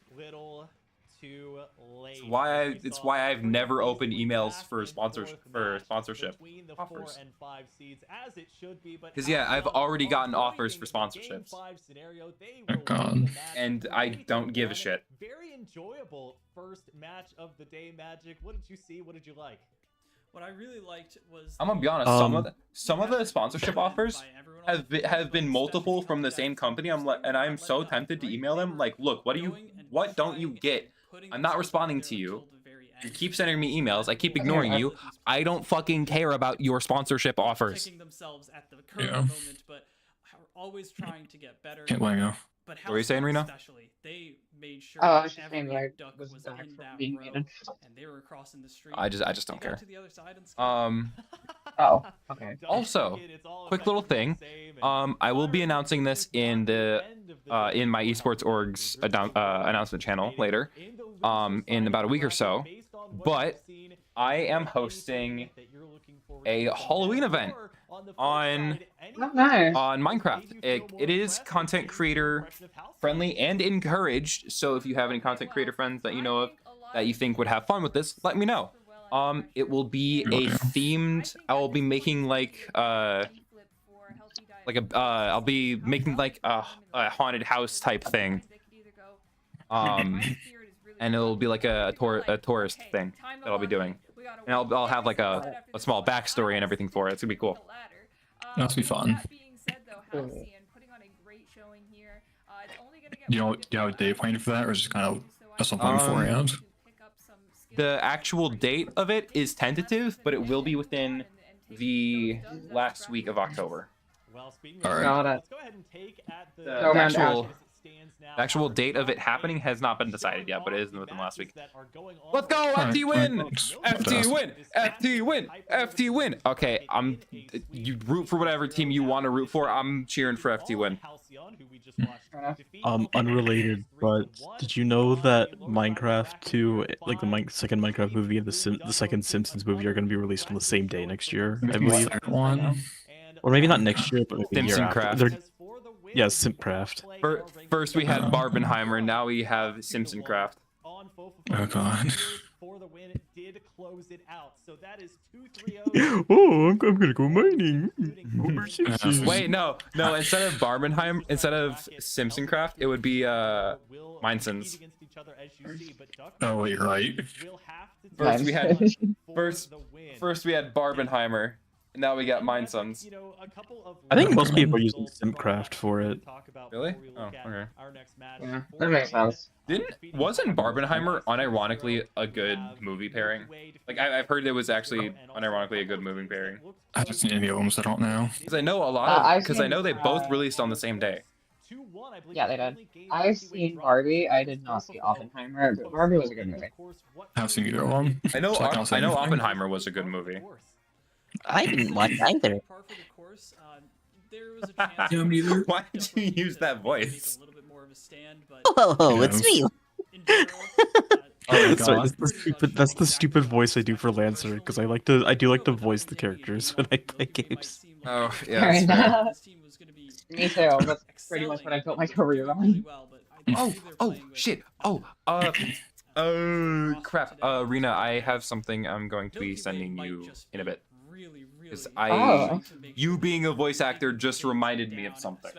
It's why I've never opened emails for sponsorship offers. Because yeah, I've already gotten offers for sponsorships. Oh God. And I don't give a shit. Very enjoyable first match of the day, Magic. What did you see? What did you like? What I really liked was I'm gonna be honest. Some of the sponsorship offers have been multiple from the same company. I'm so tempted to email them. Like, look, what don't you get? I'm not responding to you. You keep sending me emails. I keep ignoring you. I don't fucking care about your sponsorship offers. themselves at the current moment, but are always trying to get better. Can't let go. But what were you saying, Reno? Especially, they made sure I was just saying, every like, duck was was back in from that being row, muted. and they were crossing the street. I just don't They got care. to the other side and Oh, okay. Also, quick little thing. I will be announcing this in the in my esports org's announcement channel later, in about a week or so. But I am hosting a Halloween event on Minecraft. It is content creator friendly and encouraged. So if you have any content creator friends that you know of that you think would have fun with this, let me know. It will be a themed. I will be making like I'll be making like a haunted house type thing. And it'll be like a tourist thing that I'll be doing. And I'll have like a small backstory and everything for it. It's gonna be cool. That'll be fun. You know a day planned for that, or just kind of at some point beforehand? The actual date of it is tentative, but it will be within the last week of October. Well, speaking All of right. let's go ahead and take at the The actual date of it happening has not been decided yet, but it is within the last week. Let's go! FT win! FT win! FT win! FT win! Okay, you root for whatever team you want to root for. I'm cheering for FT win. Unrelated, but did you know that Minecraft 2, like the second Minecraft movie and the second Simpsons movie are going to be released on the same day next year? I believe. One. Or maybe not next year, but maybe the year after. Simpsoncraft. Yeah, Simpcraft. First we had Barbenheimer, now we have Simpsoncraft. Oh god. For the win, did close it out. So that is 2-3-0. Oh, I'm gonna go mining. Wait, no. Instead of Barbenheim, instead of Simpsoncraft, it would be Minesons. Oh wait, you're right. First we had Barbenheimer. Now we got Minesons. I think most people are using Simpcraft for it. Really? Oh, okay. Yeah, that makes sense. Wasn't Barbenheimer unironically a good movie pairing? Like I've heard it was actually unironically a good movie pairing. I haven't seen any of them, so I don't know. Because I know a lot of, because I know they both released on the same day. Yeah, they did. I've seen Barbie. I did not see Oppenheimer, but Barbie was a good movie. I haven't seen either of them. I know So I can't say anything. Oppenheimer was a good movie. I didn't like either. Yeah, me neither. Why did you use that voice? Oh, it's me. Oh, sorry, that's the stupid voice I do for Lancer, because I do like to voice the characters when I play games. Oh, yeah. That's fair. Me too. That's pretty much what I built my career on. Oh, shit. Crap. Rena, I have something I'm going to be sending you in a bit. Because you being a voice actor just reminded me of something.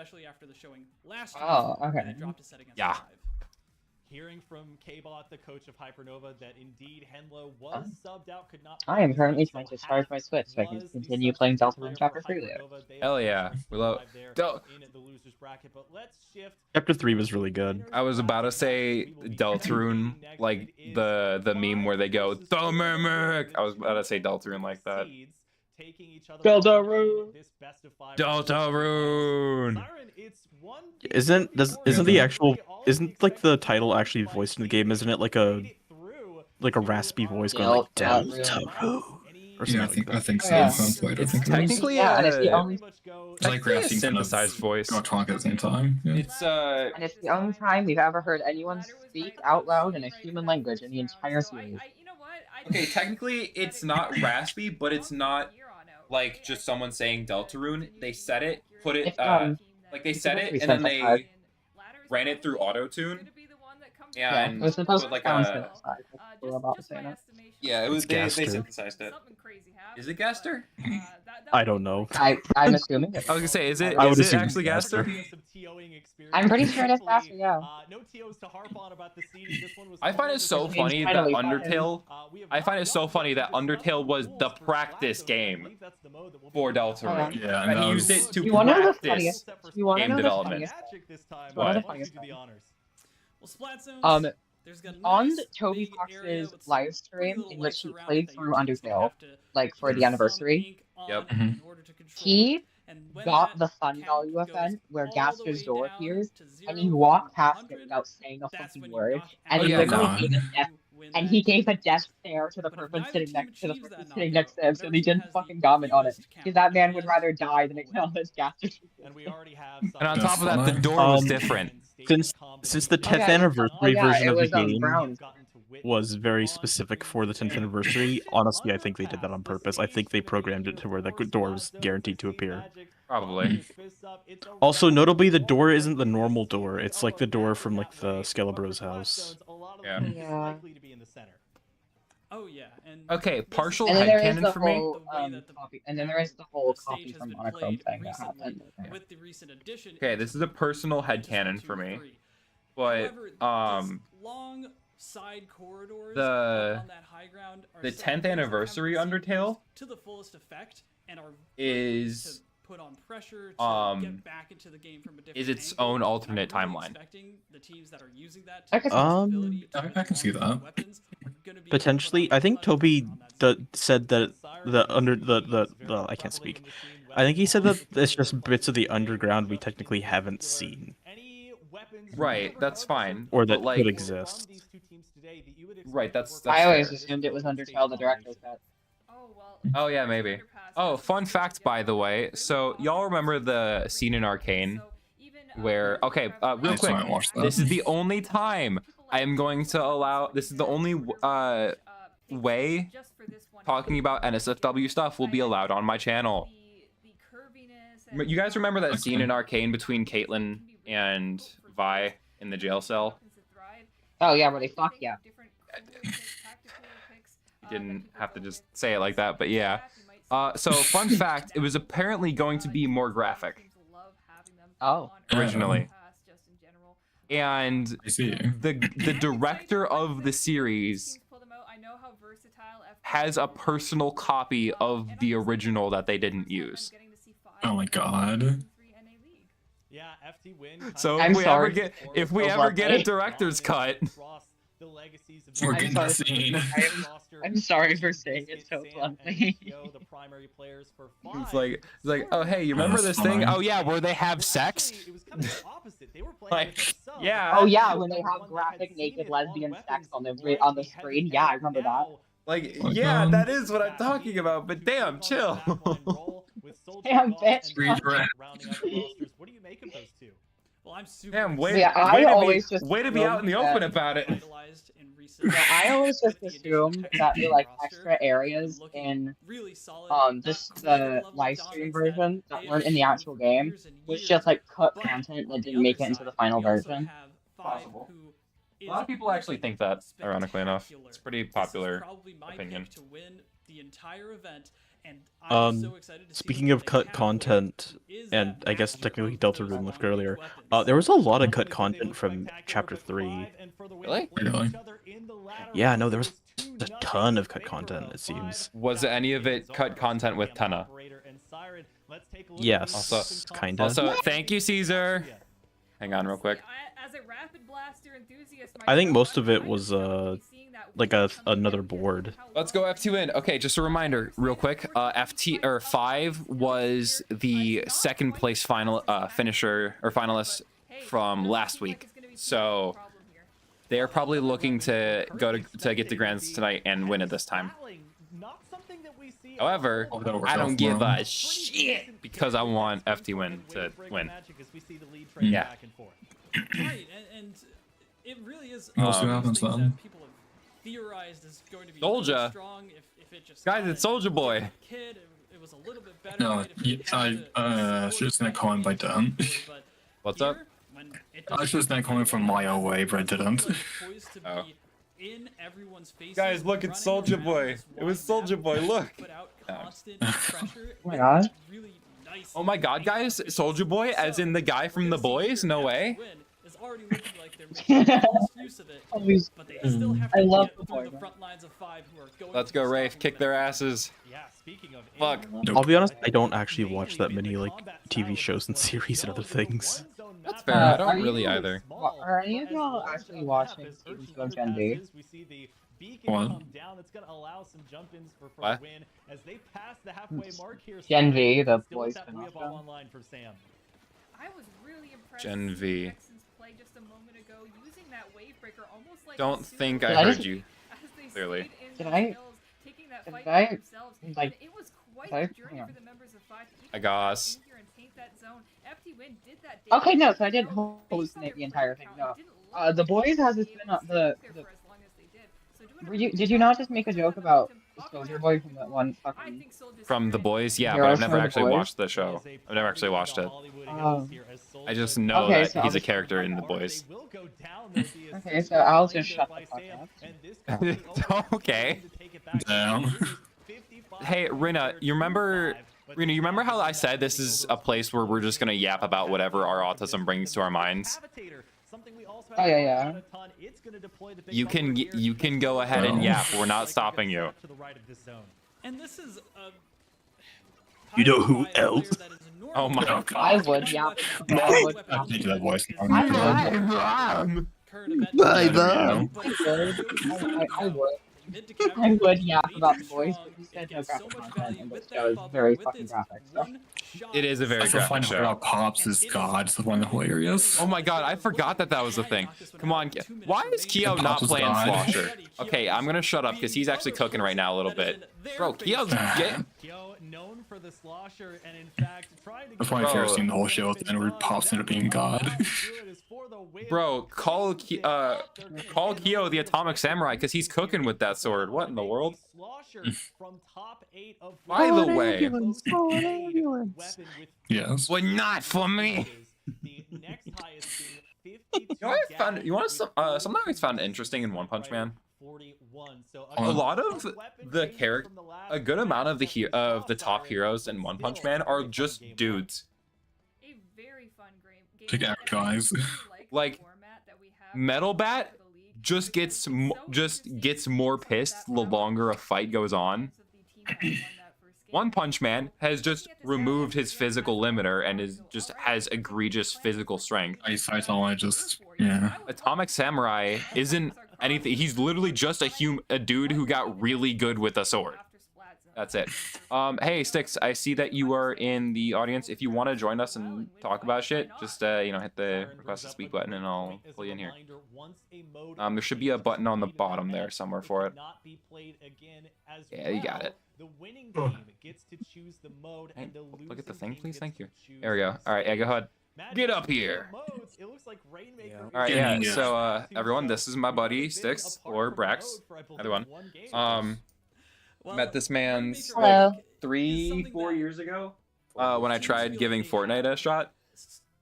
Oh, okay. Yeah. Hearing from K-Bot, the coach of Hypernova, that indeed Henlo was subbed out, could not. I am currently trying to charge my Switch so I can continue playing Deltarune Chapter 3 there. Hell yeah. We love Chapter 3 was really good. I was about to say Deltarune, like the meme where they go, the mimic! I was about to say Deltarune like that. Deltarune! Deltarune! Isn't like the title actually voiced in the game? Isn't it like a raspy voice going like Deltarune? Yeah, I think so. Yeah. It's technically and it's the only It's like raspy synthesized voice. Go talk at the same time. Yeah. and it's the only time we've ever heard anyone speak out loud in a human language in the entire series. Okay, technically it's not raspy, but it's not like just someone saying Deltarune. They said it, put it, like they said it, and then they ran it through auto-tune. Yeah, And it was supposed put to like sound a... synthesized. We're about to say that. Yeah, it was they synthesized it. Is it Gaster? I don't know. I'm assuming it. I was gonna say, is it I would assume actually Gaster? I'm pretty sure it is Gaster, yeah. I find it so funny that Undertale. I find it so funny that Undertale was the practice game for Deltarune. Yeah, And he that used was- it to You wanna know the practice funniest? You wanna game know the development. funniest? What? On Toby Fox's live stream, in which he played through Undertale, like for the anniversary, Yep. he got the Fun Value event where Gaster's door appears, and he walked past it without saying a fucking word, and Oh, he yeah, literally God. gave a death, and he gave a death stare to the person sitting next to him, so he didn't fucking comment on it, because that man would rather die than acknowledge Gaster. And on top of that, the door was different. Since the 10th anniversary version of the game was very specific for the 10th anniversary, honestly, I think they did that on purpose. I think they programmed it to where the door was guaranteed to appear. Probably. Also, notably, the door isn't the normal door. It's like the door from like the Skelebro's house. Yeah. Yeah. Oh yeah, and Okay, partial And then there is headcanon the for me. whole copy, and then there is the whole copy from Monochrome thing that happened. with the recent addition. Okay, this is a personal headcanon for me. But However, long side corridors the on that high ground are the set 10th up that anniversary haven't been Undertale used to the fullest effect and are is to put on pressure to get back into the game from a different is its angle. own alternate I'm really timeline. expecting the teams that are using that I can- I can see that. Potentially, I think Toby said that the I can't speak. I think he said that it's just bits of the underground we technically haven't seen. Right, that's fine. Or that but, like, could exist. Right, that's I always fair. assumed it was Undertale, the director's cut. Oh yeah, maybe. Oh, fun fact by the way. So y'all remember the scene in Arcane where real I quick, haven't watched that. this is the only time I am going to allow, this is the only way talking about NSFW stuff will be allowed on my channel. You guys remember that scene in Arcane between Caitlyn and Vi in the jail cell? Oh yeah, where they fuck, yeah. You didn't have to just say it like that, but yeah. So fun fact, it was apparently going to be more graphic. Oh. Originally. And I see. the director of the series has a personal copy of the original that they didn't use. Oh my god. Yeah, FT win. So I'm sorry. if we ever get a director's cut, We're getting sorry. the scene. I'm sorry for saying it so bluntly. it's like, oh hey, you remember this thing? Oh yeah, where they have sex? Like, yeah. Oh yeah, when they have graphic naked lesbian sex on the screen. Yeah, I remember that. Like, yeah, that is what I'm talking about. But damn, chill. Damn, bitch. What do you make of those two? Well, I'm super Damn, way Yeah, I always just way to be out in the assumed open that- about it. Yeah, I always just assumed that the like extra areas in just the live stream version that weren't in the actual game was just like cut content that didn't make it into the final version. Possible. A lot of people actually think that, ironically enough. It's a pretty popular opinion. To win the entire event, and I'm so excited to see Speaking what of they cut have. content, Is and that I guess massive technically growth Delta in Rune those left earlier, weapons. there was a lot of cut content from Chapter 3. Really? Really? Yeah, no, there was a ton of cut content, it seems. Was any of it cut content with Tenna? Yes, Also- kinda. Also, thank you, Caesar. Hang on real quick. As a Rapid Blaster enthusiast, I think most of it was like another board. Let's go FT win. Okay, just a reminder, real quick. FT or 5 was the second place final finisher or finalist from last week. So they're probably looking to go to get to Grands tonight and win it this time. However, I don't give a shit because I want FT win to win. Yeah. Right, and it really is. We'll see what one of happens those things then. that people have theorized is going to be Soulja. really strong if it just Guys, got it's it. Soulja Boy. Kid, it was a little bit better. No, right, if it had I to- just gonna comment by Dan. but What's here, up? when it I was just gonna comment from my own way, but I didn't. poised to Oh. be in everyone's faces, Guys, look, it's running Soulja around Boy. this It was wide Soulja map, Boy, look. put out Oh. constant pressure. Oh my god. It's really nice. Oh my god, guys, Soulja Boy, as in the guy from The Boys? No way. Is already looking like they're making the most use of it, Always- but they still have I to love get The through Boy, the man. front lines of 5 who are going. Let's to go, the Rafe. stopping Kick their limit. asses. Yeah, speaking of Fuck. I'll be honest, I don't actually watch that many like TV shows and series and other things. That's fair. I are don't you- really either. Are any of y'all actually watching season 2 of Gen V? What? What? Gen V, the boys spin-off show. I was really impressed Gen with V. Texans play just a moment ago, using that wave breaker almost like Don't a think super I I heard just- you. as they clearly. stayed in Did those I- hills, taking that did fight I, for themselves. like- And it was quite did I- the journey hang on. for the members of 5 to even I get guess. in here and take that zone. FT Win did that Okay, no, so I damage didn't themselves based on hallucinate the their entire player thing, count. no. It didn't look The like Boys they has were a able to spin-off- stay there the- for as long as they did. So doing a Were you, really did you good not job just make a of joke them about up Soldier around Boy the from that field. one I fucking... think Soulja's From The very Boys? Yeah, but Heroes I've never from The actually Boys? watched the show. I've never actually watched it. Oh. I just know Okay, that so he's a I'll- character in The Boys. Okay, so I'll just shut the fuck up. Okay. Damn. Hey, Rina, you remember how I said this is a place where we're just gonna yap about whatever our autism brings to our minds? Oh yeah. You can go ahead and yap. We're not stopping you. And this is You know who else? Oh my God. I would, yeah. I would. I need that voice. I would. I would yap about the boys, but you said no graphic content, and this show is very fucking graphic. So. It is a very graphic show. About Pops is God, it's the one hilarious. Oh my God, I forgot that was the thing. Come on, why is Keo not playing Slosher? Okay, I'm gonna shut up because he's actually cooking right now a little bit. Bro, Keo's getting... known for the slosher, and in fact, trying to That's why I've never seen the whole show at the end where Pops ended up being God. Bro, call Keo the Atomic Samurai because he's cooking with that sword. What in the world? By the way, yes. but not for me. You want something I always found interesting in One Punch Man? A lot of the character, a good amount of the top heroes in One Punch Man are just dudes. A very fun game. Big guys. Like Metal Bat just gets more pissed the longer a fight goes on. One Punch Man has just removed his physical limiter and has egregious physical strength. Atomic Samurai isn't anything. He's literally just a dude who got really good with a sword. That's it. Hey Styx, I see that you are in the audience. If you want to join us and talk about shit, just hit the request to speak button and I'll pull you in here. There should be a button on the bottom there somewhere for it. Yeah, you got it. Hey, look at the thing, please. Thank you. There we go. All right, yeah, go ahead. Get up here. All right, yeah. So everyone, this is my buddy Styx or Brax. Either one. Met this man like 3-4 years ago when I tried giving Fortnite a shot,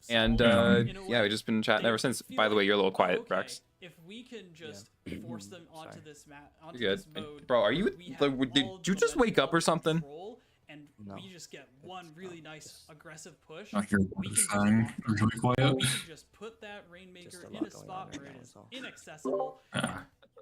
and yeah, we've just been chatting ever since. By the way, you're a little quiet, Brax. If we can just force them onto this map, onto You're this good. mode, Bro, are you? Did you just wake up or something? And we just get one really nice aggressive push. I hear what you're saying. Really quiet. We can just put that Rainmaker in a spot where it is inaccessible.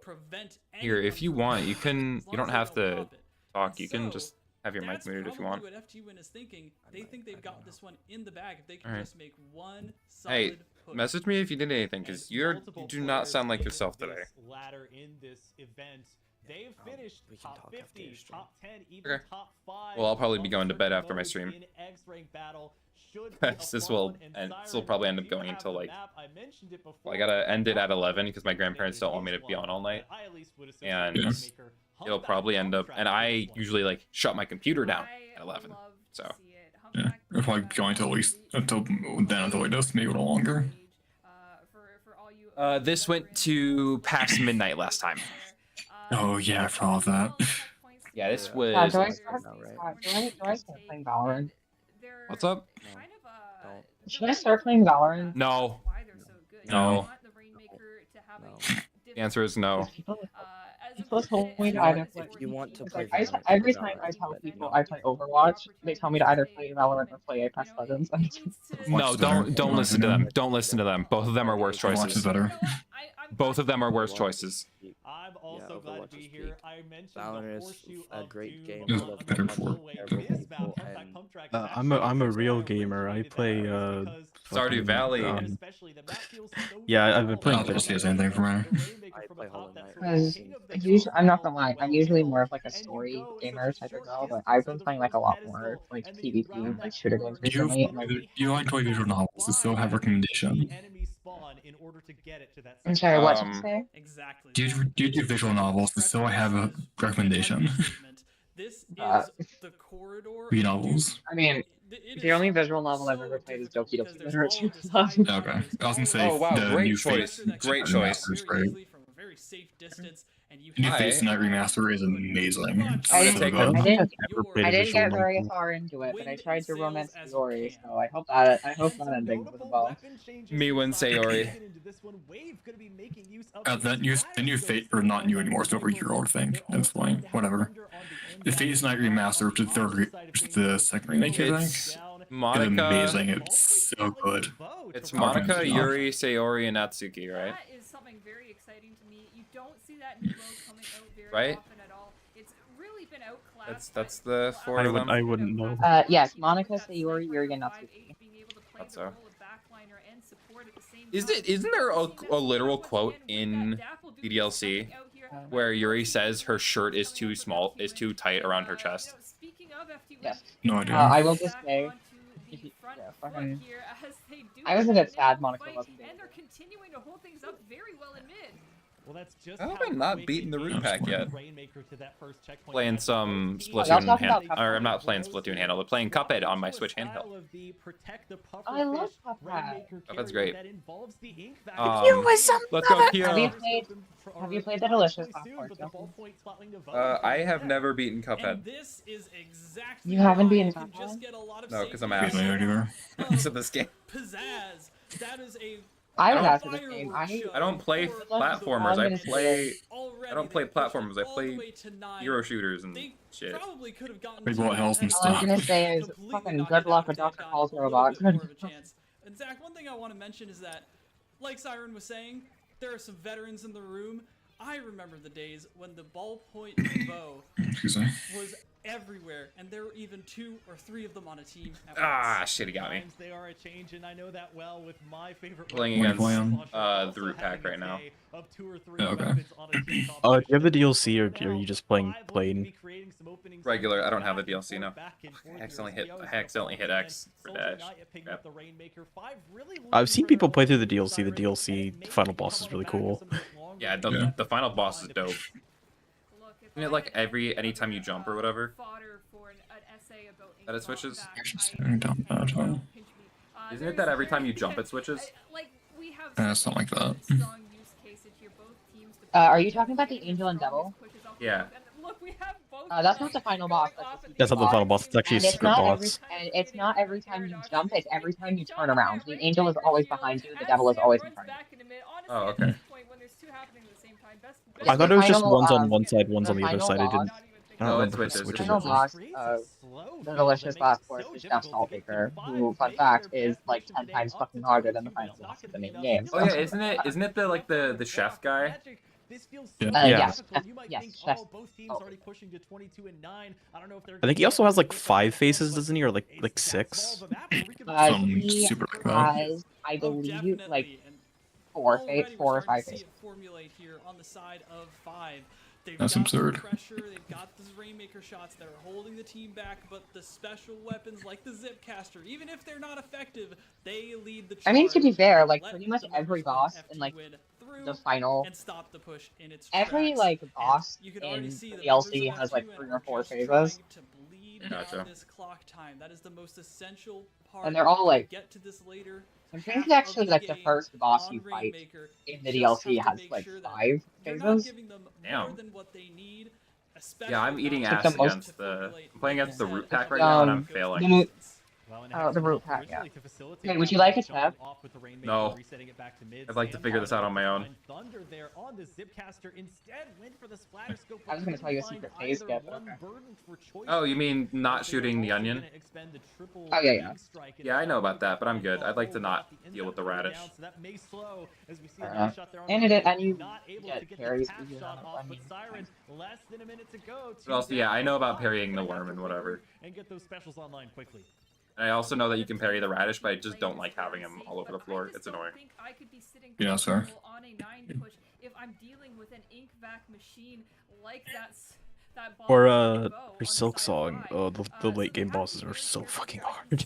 Prevent Here, if you want, you can. You don't have to talk. You can just have your mic muted if you want. What FT is thinking. They think they've got this one in the bag. If they can just make one solid Hey, push. message me if you did anything, because you do not sound like yourself today. Ladder in this event. They've finished top 50, top 10, even Okay. top 5. Well, I'll probably be going to bed after my stream. This will probably end up going until like. Well, I gotta end it at 11 because my grandparents don't want me to be on all night, and it'll probably end up. And I usually like shut my computer down at 11, so. Yeah, we're probably going to at least until it does, maybe a little longer. This went to past midnight last time. Oh yeah, for all of that. Yeah, this was. Do I start playing Valorant? What's up? Should I start playing Valorant? No. No. The answer is no. People told me to either play. You want to Like, play every time I tell people I play Overwatch, they tell me to either play Valorant or play Apex Legends. No, don't listen to them. Don't listen to them. Both of them are worse choices. Both of them are worse choices. I'm also glad to be here. I mentioned Valorant is a great game. I'm a real gamer. I play Stardew Valley. Yeah, I've been playing. I'll just say anything for me. Because I'm not gonna lie, I'm usually more of like a story gamer type of girl, but I've been playing like a lot more like PvP, like shooter games recently. You like to play visual novels, so still have recommendation. I'm sorry, what did you say? Exactly. Do you do visual novels, so still I have a recommendation. This is the corridor. V-novels. I mean, the only visual novel I've ever played is Doki Doki Literature. Okay, I was gonna say. Oh wow, great choice. Great choice. very safe distance, and you New have Face Night Remaster is amazing. I So didn't, good. I didn't get very far into it, but I tried to romance Sayori, so I hope that ending was well. Me when Sayori. The new Fate, or not new anymore, it's over a year old thing. That's fine. Whatever. The Fate Night Remaster, which is the second remake, I think. It's Monica. It's amazing. It's so good. It's Monica, Yuri, Sayori, and Natsuki, right? That is something very exciting to me. You don't see that new logo coming out very Right? often at all. It's really been outclassed. That's the four of them. I wouldn't know. Yes, Monica, Sayori, Yuri, and Natsuki. Thought so. Isn't there a literal quote in the DLC where Yuri says her shirt is too small, is too tight around her chest? Yes. No idea. I will just say, I was a bit sad Monica wasn't there. And they're continuing to hold things up very well in mid. Well, that's just How have I not beaten the root pack yet? Rainmaker to that first checkpoint. Playing some y'all Splatoon talking about hand, or I'm not playing Splatoon handle, but playing Cuphead on my Switch handheld. I love Cuphead. Cuphead's great. You Let's go, Kyo. Have you played the delicious popcorn? I have never beaten Cuphead. And this is exactly You haven't why beaten you can Cuphead? just get a lot of No, because I'm safety ass. Me neither. Because of this game. Pizzazz. That is a I was don't- after this game. I don't play platformers. I don't play platformers. I play hero shooters and shit. probably could have gotten Big What Hells and All I'm stuff. gonna say is fucking good luck with Dr. Paul's robot. More of a chance. And Zach, one thing I want to mention is that, like Siren was saying, there are some veterans in the room. I remember the days when the ballpoint bow Excuse me. was everywhere, and there were even 2 or 3 of them on a team at Ah, once. shit, he got me. They are a change, and I know that well with my favorite Playing What are against you the root pack right now. Okay. Do you have the DLC or are you just playing plain? Regular. I don't have the DLC now. I accidentally hit X for dash. Yep. I've seen people play through the DLC. The DLC final boss is really cool. Yeah, the final boss is dope. Isn't it like anytime you jump or whatever? That it switches? Isn't it that every time you jump it switches? It's not like that. Are you talking about the Angel and Devil? Yeah. That's not the final boss. That's not the final boss. It's actually a And it's secret not boss. and it's not every time you jump. It's every time you turn around. The Angel is always behind you. The Devil is always in front of you. Oh, okay. I thought it was just Final, one's on one side, one's on the other final side. I didn't. boss- I No, don't it remember if switches. switches Final or boss, the delicious boss course is Chef Saltbaker, who, fun fact, is like 10 times fucking harder than the final boss of the main game. Oh yeah, isn't it the chef guy? Yeah. Yes, Chef. I think he also has like 5 faces, doesn't he, or like 6? He super has, I believe, like 4 or 5 faces. Formulate here on the side of 5. They've That's got absurd. The pressure, they've got those Rainmaker shots that are holding the team back, but the special weapons like the Zipcaster, even if they're not effective, they lead the charge. I mean, to be fair, like Let pretty much the every members of boss FT in like win through the final, and stop the push in its every tracks. like And boss you can in already the see the DLC members of has like FT 3 are or 4 just phases. trying to bleed Gotcha. down this clock time. That is the most essential part. And they're all, like- We'll get to this later. I Half think of actually like the game first boss on you fight Rainmaker in the just DLC have to has make like sure that 5 you're not phases. giving them more Damn. than what they need, Yeah, I'm eating It's like ass the most- against the. I'm playing against the root pack right now, and I'm failing. The mo- Oh, the root pack, yeah. Okay, would you like a tip? No. I'd like to figure this out on my own. I was gonna tell you a secret phase skip, but okay. Oh, you mean not shooting the onion? Oh, yeah. Yeah, I know about that, but I'm good. I'd like to not deal with the radish. And you get carries for you on a onion. But also, yeah, I know about parrying the worm and whatever. And get those specials online quickly. And I also know that you can parry the radish, but I just don't like having him all over the floor. It's annoying. Yeah, sir. On a 9 push if I'm dealing with an ink vac machine like that ball Or for Silk Song, the late game bosses are so fucking hard.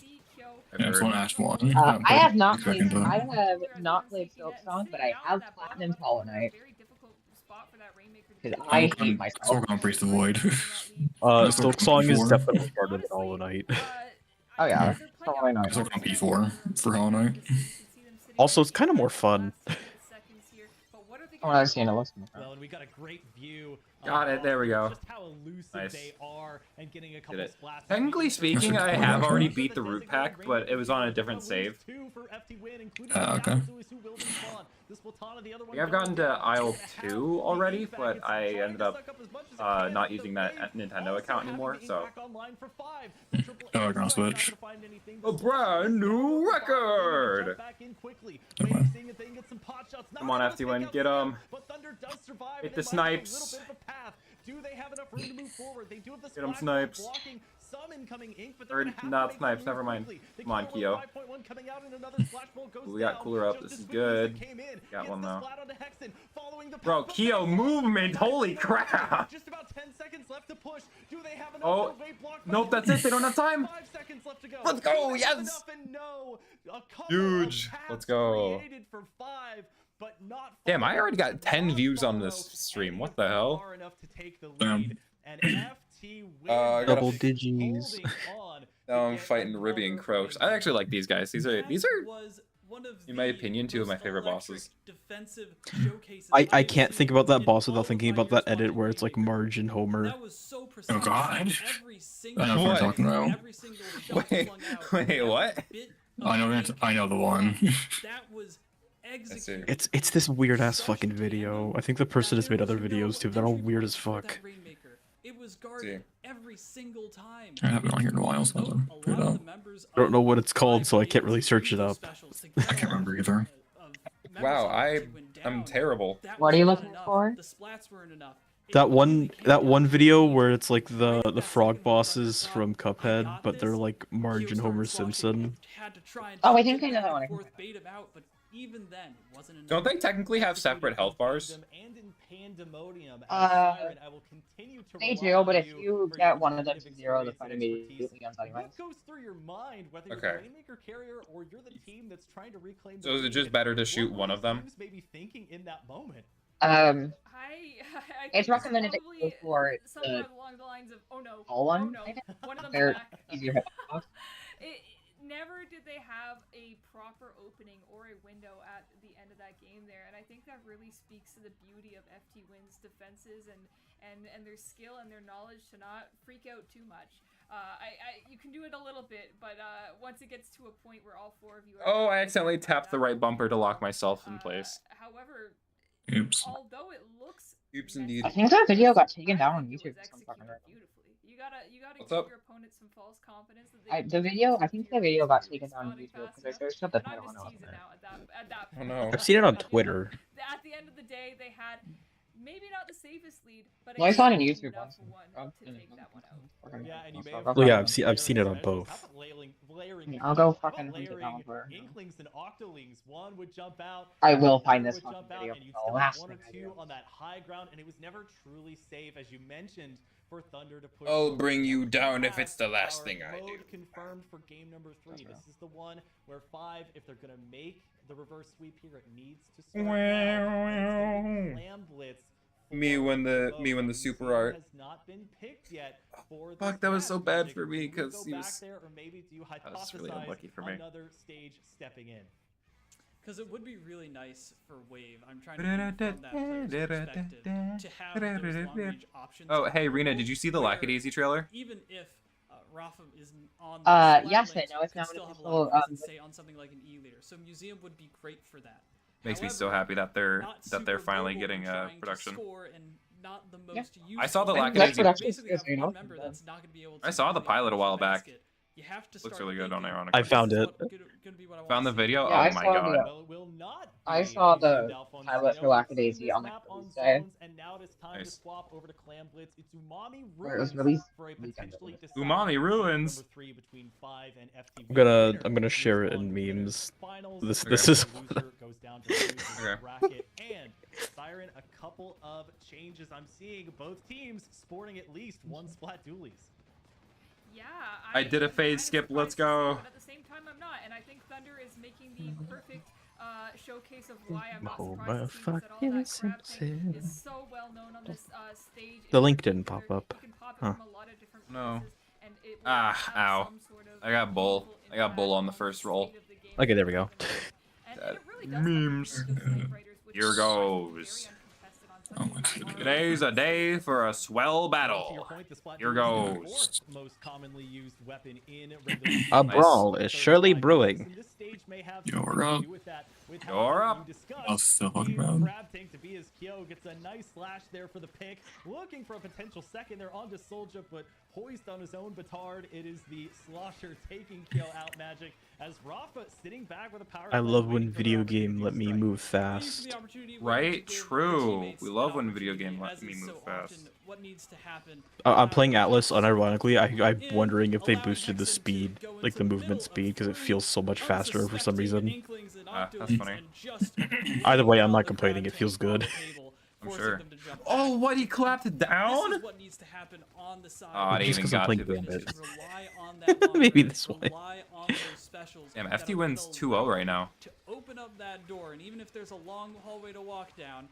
I've Yeah, it's heard. on Ash 1. I have not played. I have not played Silk Song, but I have platinum Hollow Knight. Because I hate myself. Sorghum Priest of Void. Silk Song is definitely harder than Hollow Knight. Oh yeah, Hollow Knight. Sorghum P4 for Hollow Knight. Also, it's kind of more fun. Oh, I've seen it. Looks well, and we got a great view. Got it. There we go. Just how elusive Nice. they are, and getting a couple Did it. splats. Technically speaking, I have already beat the root pack, but it was on a different save. Okay. Yeah, I've gotten to aisle 2 already, but I ended up not using that Nintendo account anymore, so. Oh, I'm gonna switch. A brand new record! Come on, FT1, get him. Hit the snipes. Do they have enough room to move forward? They do have the Get him, splash snipes. blocking some incoming ink, but Or not snipes, never mind. Come on, Kyo. Ooh, we got cooler up. This is good. Got one though. Bro, Kyo movement! Holy crap! Just about 10 seconds left to push. Do they have enough? Oh, nope, that's it. They don't have time. 5 seconds left to go. Let's go, yes! Huge. Let's go. Damn, I already got 10 views on this stream. What the hell? Double digits. Now I'm fighting Ribby and Croaks. I actually like these guys. These are, in my opinion, two of my favorite bosses. I can't think about that boss without thinking about that edit where it's like Marge and Homer. Oh god. I know what we're talking about. Wait, what? I know the one. It's this weird ass fucking video. I think the person has made other videos too. They're all weird as fuck. It was guarded every single time. I haven't been on here in a while, so I don't know what it's called, so I can't really search it up. I can't remember either. Wow, I'm terrible. What are you looking for? That one video where it's like the frog bosses from Cuphead, but they're like Marge and Homer Simpson. Oh, I think I know that one. Even then, wasn't enough. Don't they technically have separate health bars? They do, but if you get one of them to 0, the fight immediately ends anyway. What goes through your mind, whether you're Okay. the Rainmaker carrier or you're the team that's trying to reclaim the So is it lead? just better to shoot What one were of them? teams maybe thinking in that moment? I It's think recommended to go probably for somewhere the along the lines of tall oh one. no, I think one of them they're back. easier hit box. Never did they have a proper opening or a window at the end of that game there, and I think that really speaks to the beauty of FT Win's defenses and their skill and their knowledge to not freak out too much. You can do it a little bit, but once it gets to a point where all 4 of you are... Oh, I accidentally tapped the right bumper to lock myself in place. However, Oops. although it looks... Oops, indeed. I think that video got taken down on YouTube. You gotta What's give up? your opponents some false confidence that they I think the video got taken down on YouTube because I searched up the title and I wasn't there. at that Oh point. no. I've seen it on Twitter. At the end of the day, they had maybe not the safest lead, but Well, I saw it on YouTube enough once. one to take that one out. Yeah, and you may Well, yeah, I've seen it on both. I'll go fucking hunt it down for. Inklings and Octolings. One would jump out. I will find this would fucking jump out, video. and you'd The still last have 1 or thing I 2 do. on that high ground, and it was never truly safe, as you mentioned, for Thunder to push. I'll forward. bring you We down if have it's the last our thing I mode do. Confirmed for game number 3. This is the one where 5, if they're gonna make the reverse sweep here, it needs to start now. And it's gonna be Clam Blitz. Me when the super art. Has not been picked yet for Fuck, this that was match. so bad Do for me you go 'cause he back was- there, or maybe do you that was really hypothesize unlucky for me. another stage stepping in? Because it would be really nice for Wave. I'm trying to think from that player's perspective to have those long-range options. Oh, hey Rena, did you see the Lackadaisy trailer? Even if Rafa isn't on the yes, flat I know lanes, it's could now still an have a official, lot of things to say on something like an E-leader. So Museum would be great for that. Makes me so However, happy that they're not finally super getting mobile when trying to production. score and not the most I saw the useful. Lackadaisy- That's production Basically have skills, you know? one member that's not gonna be able to I saw the really pilot a while off the back. basket. You have to Looks start really good on thinking, Ironic. I this found is it. what gonna be what I Found the wanna see. video? Yeah, I Oh my saw god. Well, it will not I be saw a the Alphonse pilot for Snow. We've seen Lackadaisy this on the map Tuesday. zones, and now it is time to Nice. swap over to Clam Blitz. It's Umami Where it was Ruins released for a weekend potentially ago. decisive Umami game Ruins. number 3 between 5 and FT I'm gonna share it in memes. This is loser goes down to the loser Okay. bracket. And Siren, a couple of changes. I'm seeing both teams sporting at least one Splat Dualies. Yeah, I did a I'm phase kinda skip, surprised let's to see, go. But at the same time, I'm not, and I think Thunder is making the perfect showcase of why I'm not Oh, surprised to see that all fucking that crab Simpson. tank is so well known on this stage. The in link particular. didn't pop up. You can pop it Huh. from a lot of different No. places, and it will Ah, have ow. some sort of I got bull. meaningful I got bull impact on the the first state roll. of the game Okay, there we go. and That it really does have to do with memes. those Snipe Riders Here goes. Today's a day for a swell battle. Here goes. Most commonly used weapon in A brawl is surely brewing. You're up. You're up. I'll still talking about. Crab tank to be his Kyo gets a nice slash there for the pick. Looking for a potential second there onto Soldier, but hoist on his own Batard. It is the Slosher taking Kyo out magic as Rafa sitting back with a power. I love when video game let me move fast. Right? True. We love when video game let me move fast. What needs to happen? I'm playing Atlas unironically. I'm wondering if they boosted the speed, like the movement speed, because it feels so much faster for some reason. That's funny. Either way, I'm not complaining. It feels good. I'm sure. Oh, what? He clapped it down? What needs to happen on the side. Oh, it even got to Gambit. it. Maybe this way. Damn, FD wins 2-0 right now. To open up that door, and even if there's a long hallway to walk down,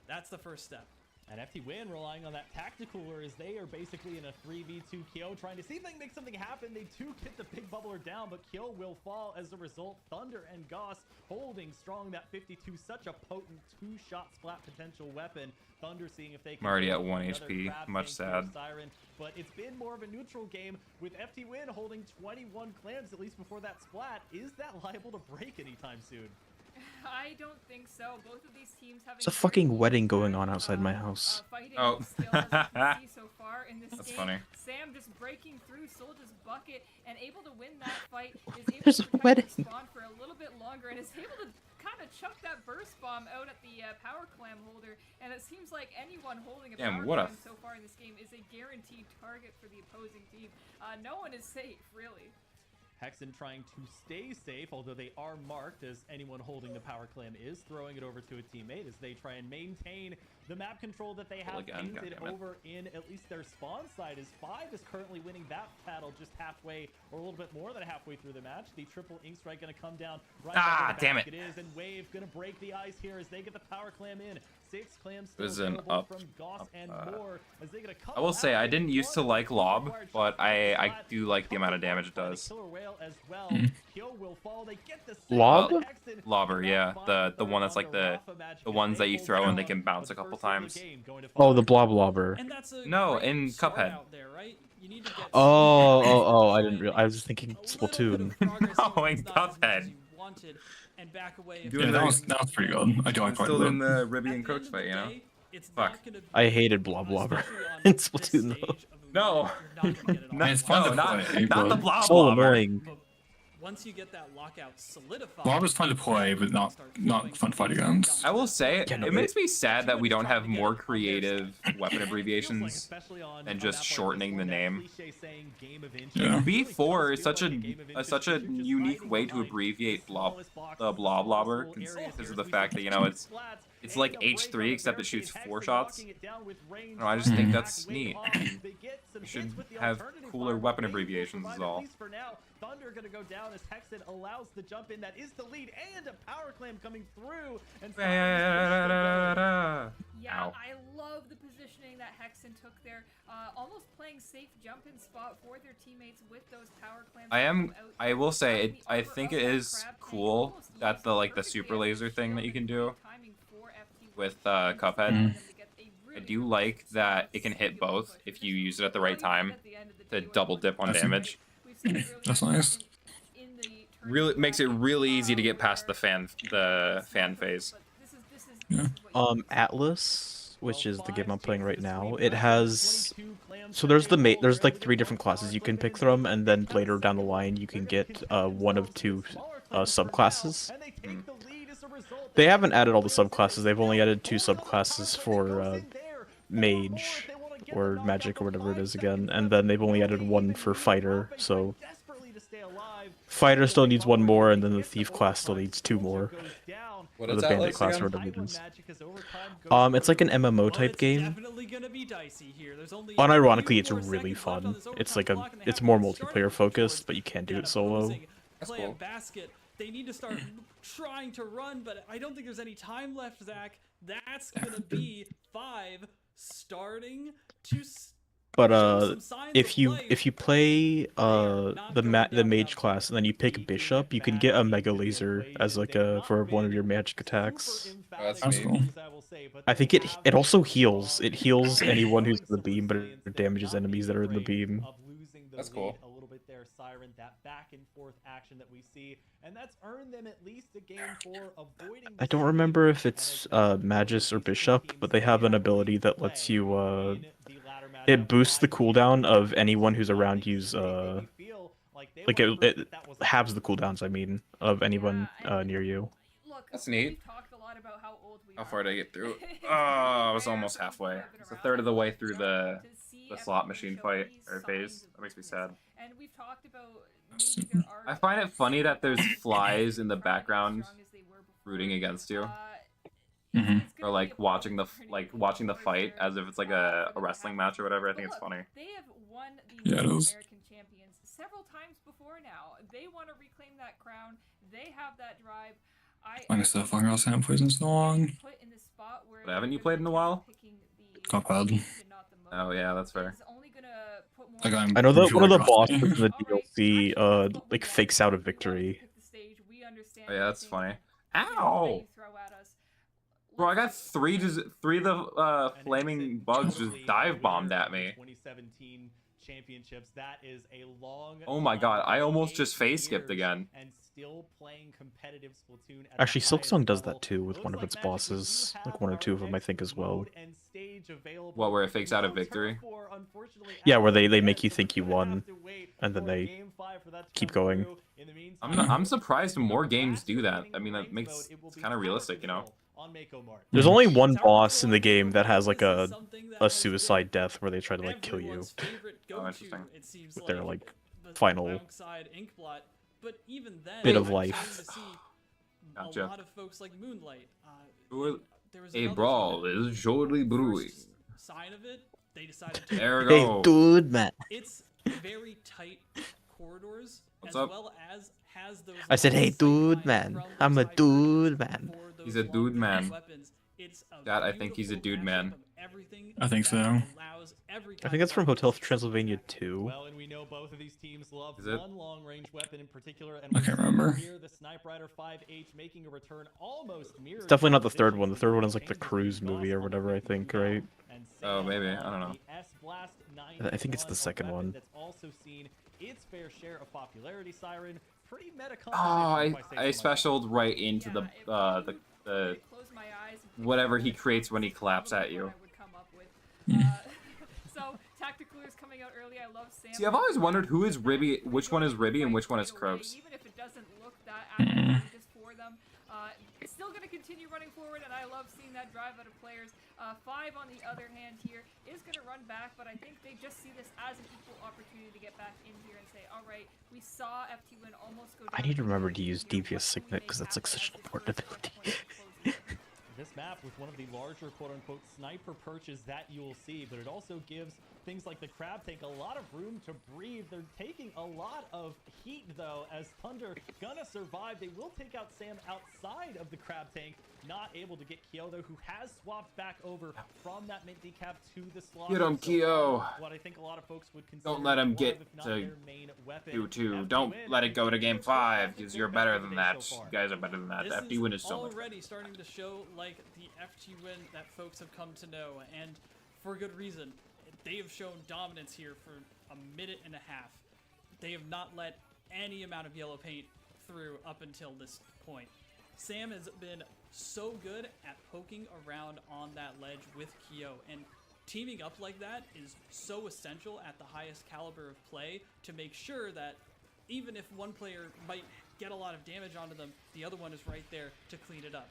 that's the first step. And FT Win relying on that tactical, whereas they are basically in a 3v2 Kyo, trying to see if they can make something happen. They do get the big bubbler down, but Kyo will fall as a result. Thunder and Goss holding strong that 52, such a potent two-shot splat potential weapon. Thunder seeing if they can. I'm already at 1 HP, much sad. Siren, but it's been more of a neutral game with FT Win holding 21 clams, at least before that splat. Is that liable to break anytime soon? I don't think so. Both of these teams have There's a fucking wedding going on outside my house. Oh. So far in this That's game. funny. Sam just breaking through Soldier's bucket and able to win that fight. Is able There's to a protect wedding. the spawn for a little bit longer and is able to kind of chuck that burst bomb out at the power clam holder. And it seems like anyone holding a power clam so far in this game is a guaranteed target for the opposing team. No one is safe, really. Hexen trying to stay safe, although they are marked as anyone holding the power clam is, throwing it over to a teammate as they try and maintain the map control that they have painted over in at least their spawn side, as 5 is currently winning that battle just halfway or a little bit more than halfway through the match. The triple ink strike going to come down right damn it. It is, and Wave going to break the ice here as they get the power clam in. 6 clams It was still an available up. from Goss and more as they get a couple I will say, I didn't out. used to like Lob, but I do like the amount of damage it does. Killer whale as well. Kyo will fall. They get the Lob? Lobber, yeah. The one that's like the ones that you throw and they can bounce a couple times. Oh, the blob lobber. No, in Cuphead. Oh, I didn't realize. I was thinking Splatoon. No, in Cuphead. Yeah, that was pretty good. I do like quite a Still bit. in the Ribby and Coach fight, you know? Fuck. I hated blob lobber in Splatoon though. No. No, it's fun to play, not the blob So lobber. annoying. Once you get that lockout solidified, Blob is fun to play, but not fun to fight against. I will say, it makes me sad that we don't have more creative weapon abbreviations than just shortening the name. Yeah. B4 is such a unique way to abbreviate the blob lobber because of the fact that, you know, it's like H3 except it shoots 4 shots. No, I just think that's neat. We should have cooler weapon abbreviations is all. Thunder gonna go down as Hexen allows the jump in. That is the lead, and a power clam coming through. And Yeah, Ow. I love the positioning that Hexen took there. Almost playing safe jump in spot for their teammates with those power clams. I will say, I think it is cool that the super laser thing that you can do with Cuphead. I do like that it can hit both if you use it at the right time to double dip on damage. That's nice. Really makes it really easy to get past the fan phase. Yeah. Atlas, which is the game I'm playing right now, it has there's like 3 different classes you can pick from, and then later down the line you can get one of 2 subclasses. They haven't added all the subclasses. They've only added 2 subclasses for mage or magic or whatever it is again, and then they've only added 1 for fighter. So fighter still needs 1 more, and then the thief class still needs 2 more. What Or is the that bandit class or again? whatever it is. It's like an MMO type game. Unironically, it's really fun. It's more multiplayer focused, but you can do it solo. That's cool. Basket. They need to start trying to run, but I don't think there's any time left, Zach. That's gonna be 5 starting to But if you play the mage class and then you pick bishop, you can get a mega laser as like for one of your magic attacks. Oh, that's That's neat. cool. I think it also heals. It heals anyone who's in the beam, but it damages enemies that are in the beam. That's cool. A little bit there, Siren. That back and forth action that we see, and that's earned them at least a game for avoiding. I don't remember if it's Magus or Bishop, but they have an ability that lets you it boosts the cooldown of anyone who's around you's like it halves the cooldowns, I mean, of anyone near you. Look, That's neat. we've talked a lot about how old we How are. far did I get through? Oh, I was almost halfway. It's a third of the way through the slot machine fight or phase. That makes me sad. And we've talked about maybe there are I find it funny that there's flies in the background rooting against you, or like watching the fight as if it's like a wrestling match or whatever. I think it's funny. They have won Yeah, the it is. American champions several times before now. They want to reclaim that crown. They have that drive. Like I said, fucking else haven't played in so long. Put in the spot where But haven't you played in a while? Not bad. Oh yeah, that's fair. Like I know that one of the rusty. bosses in the DLC like fakes out a victory. Oh yeah, that's funny. Ow! Bro, I got three of the flaming bugs just dive bombed at me. 2017 championships. That is a long. Oh my god, I almost just phase skipped again. And still playing competitive Splatoon. Actually, Silksong does that too with one of its bosses, like one or two of them, I think, as well. What, where it fakes out a victory? Yeah, where they make you think you won, and then they keep going. I'm surprised more games do that. I mean, that makes it's kind of realistic, you know. There's only one boss in the game that has like a suicide death where they try to like kill you Oh, interesting. with their like final But even then, bit of I'm life. starting to see Gotcha. a lot of folks like Moonlight. There was A another brawl team is surely that brewing. first sign of it, they decided to There we Hey, go. dude, man. It's very tight corridors, What's as up? well as has those. I said, like, hey, dude, sight man. lines I'm a from those dude, divergence man. for those He's a dude, long-range man. weapons. It's a God, I think he's a beautiful dude, man. mashup of everything I think that so. allows every I kind think that's of from weapon Hotel to Transylvania 2. Well, and we know both of these teams love Is it? one long-range weapon in particular, and I can't remember. Here, the Sniper Rider 5H making a return almost mirrored. It's definitely not the third one. The third one is like the cruise movie or whatever, I think, right? Oh, maybe. I don't know. I think it's the second one. That's also seen its fair share of popularity. Siren, pretty meta Oh, composition, if I say so myself. specialed right into the whatever he creates when he claps at you. So tactical is coming out early. I love Sam. See, I've always wondered who is Ribby, which one is Ribby and which one is Croaks. Even if it doesn't look that advantageous for them, it's still going to continue running forward, and I love seeing that drive out of players. 5 on the other hand here is going to run back, but I think they just see this as an equal opportunity to get back in here and say, all right, we saw FT win almost go down. I need to remember to use Devious Signet because that's like such an important ability. This map with one of the larger quote-unquote sniper perches that you'll see, but it also gives things like the crab tank a lot of room to breathe. They're taking a lot of heat though, as Thunder gonna survive. They will take out Sam outside of the crab tank, not able to get Kyoto, who has swapped back over from that mint decap to the slot. Get him, Kyo. What I think a lot of folks would consider Don't let him one get of, if not to their main weapon. 2-2. Don't let it go to game 5 because you're better than that. You guys are better than that. This FD win is so much. already starting to show like the FT win that folks have come to know, and for good reason. They have shown dominance here for a minute and a half. They have not let any amount of yellow paint through up until this point. Sam has been so good at poking around on that ledge with Kyo, and teaming up like that is so essential at the highest caliber of play to make sure that even if one player might get a lot of damage onto them, the other one is right there to clean it up.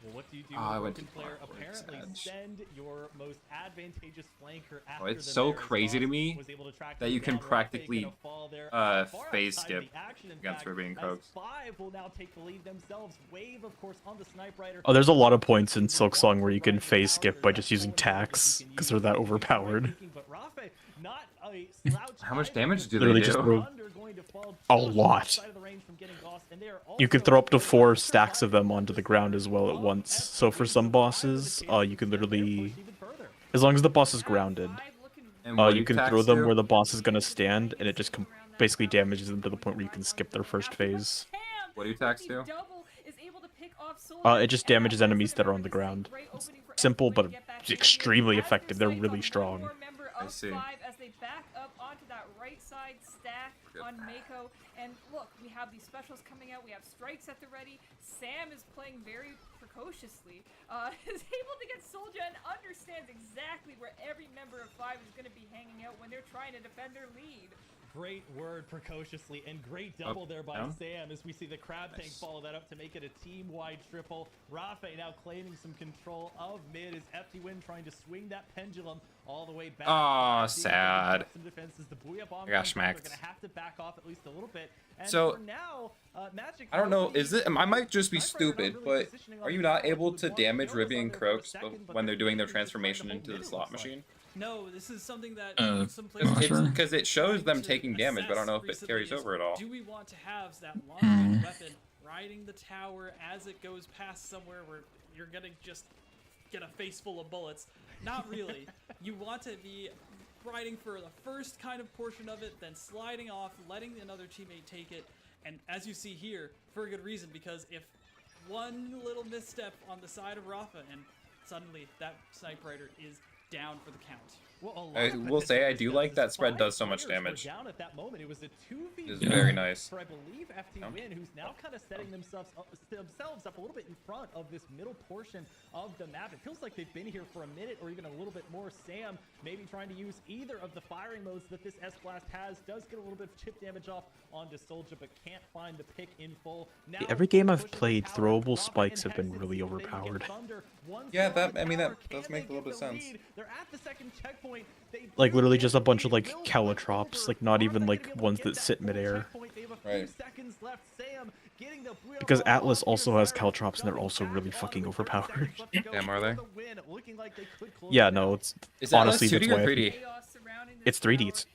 Well, what do you do I when a went broken too player far. apparently It's send your most advantageous flanker after it's the so Mayor's crazy to boss me was able to track that them you can down. Rafe practically gonna fall there far phase outside of skip the action, in against fact, Ruby and as Croaks. 5 will now take the lead themselves. Wave, of course, on the Sniper Rider. Oh, there's a lot of points in Silksong where you can phase skip by just using tax because they're that overpowered. But Rafe, not a slouch How much either. damage do they Literally do? just throw Thunder going to fall a just lot. outside of the range from getting Gauss, and they are You can also throw up to 4 going stacks of them onto the ground as well at once. So for some bosses, you can literally, as long as the boss is grounded. And What do You can attacks throw them do? where the boss is gonna stand, and it just basically damages them to the point where you can skip their first phase. What do attacks do? It just damages enemies that are on the ground. It's simple, but extremely effective. They're really strong. I see. As they back up onto that right side stack on Mako. And look, we have these specials coming out. We have strikes at the ready. Sam is playing very precociously. Is able to get Soldier and understands exactly where every member of 5 is going to be hanging out when they're trying to defend their lead. Great word, precociously, and great double there by Sam as we see the Crab Tank follow that up to make it a team-wide triple. Rafe now claiming some control of mid as FT Win trying to swing that pendulum all the way back. Oh, sad. Some defenses. The Booyah Bomb I got smacked. They're going to have to back off at least a little bit. And So, for now, Magic I don't know, is it, I might just be stupid, but are you not able to damage Rivy and Croaks when they're doing their transformation into the slot machine? No, this is something that some It's players because it shows them taking damage, but I don't know if it carries over at all. Do we want to have that long weapon riding the tower as it goes past somewhere where you're gonna just get a face full of bullets? Not really. You want to be riding for the first kind of portion of it, then sliding off, letting another teammate take it, and as you see here, for a good reason, because if one little misstep on the side of Rafa and suddenly that sniper rider is down for the count. Well, I will say I do like that spread does so much damage. Down at that moment. It was a 2v1 It's very nice. for, I believe, FT Win, who's now kind of setting themselves up a little bit in front of this middle portion of the map. It feels like they've been here for a minute or even a little bit more. Sam maybe trying to use either of the firing modes that this S-Blast has. Does get a little bit of chip damage off onto Soldier, but can't find the pick in full. Now, Every game I've played, throwable spikes have been really overpowered. Yeah, that does make a little bit of sense. They're at the second checkpoint. Like literally just a bunch of like calotrops, like not even like ones that sit midair. Right. Because Atlas also has caltrops and they're also really fucking overpowered. Damn, are they? Yeah, no, it's Is honestly Atlas 2D that's or why 3D? it's 3D.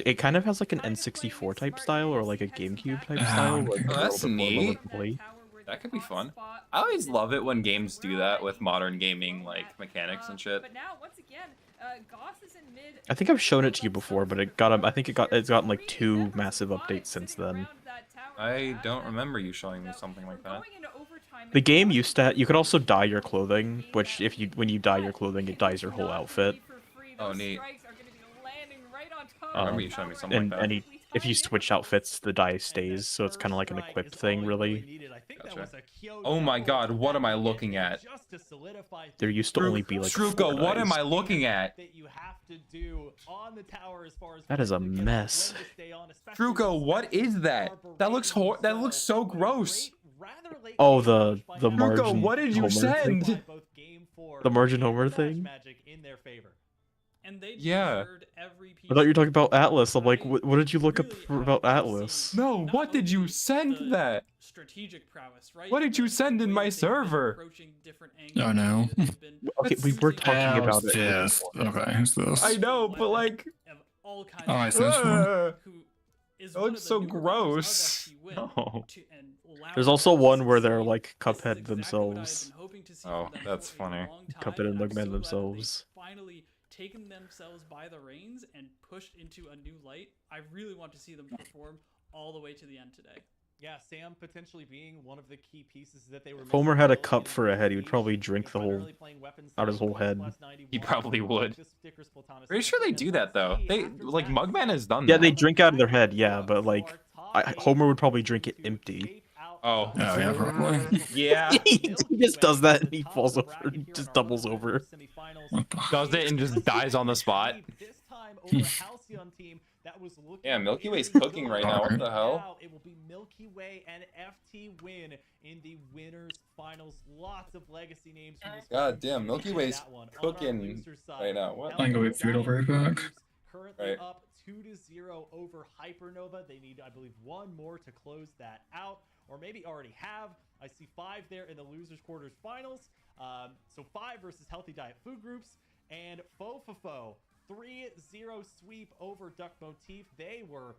It kind of has like an N64 type style or like a GameCube type style. Like, Oh, that's a little bit more neat. play. That could be fun. I always love it when games do that with modern gaming like mechanics and shit. But now, once again, Goss is in mid. I think I've shown it to you before, but it got I think it's gotten like 2 massive updates since then. I don't remember you showing me something like that. The game used to you could also dye your clothing, which when you dye your clothing, it dyes your whole outfit. Oh, neat. Um, Remember you showing me something and like that. if you switch outfits, the dye stays, so it's kind of like an equip thing, really. Gotcha. Oh my god, what am I looking at? There used to only be like 4 Truco, what am dyes. I looking at? That is a mess. Truco, what is that? That looks so gross. Oh, the Truco, margin. what did you Homer send? thing? The margin Homer thing? And they Yeah. deserved every piece I thought you were talking about Atlas. I'm like, what did you look up about Atlas? No, what did you send that? strategic prowess, right? What did you send in my server? Oh no. Okay, we were talking about it. Yes. Okay, who's this? I know, but like, all kinds Oh, I see this one. is that looks so gross. No. There's also one where they're like Cuphead themselves. Oh, that's funny. Cuphead and Mugman themselves. Finally taken themselves by the reins and pushed into a new light. I really want to see them perform all the way to the end today. Yeah, Sam potentially being one of the key pieces that they were. If Homer had a cup for a head, he would probably drink the whole out his wole head. He probably would. Pretty sure they do that though. They like Mugman has done Yeah, that. they drink out of their head, yeah, but like Homer would probably drink it empty. Oh. Yeah, probably. Yeah. He just does that and he falls over, he just doubles over. Does it and just dies on the spot. Yeah, Milky Way's cooking right now. What the hell? It will be Milky Way and FT Win in the winners finals. Lots of legacy names from this. God damn, Milky Way's cooking right now. What? I can go get food over back. Currently Right. up 2-0 over Hypernova. They need, I believe, one more to close that out, or maybe already have. I see 5 there in the losers quarters finals. So 5 versus Healthy Diet Food Groups and Fofofo 3-0 sweep over Duck Motif. They were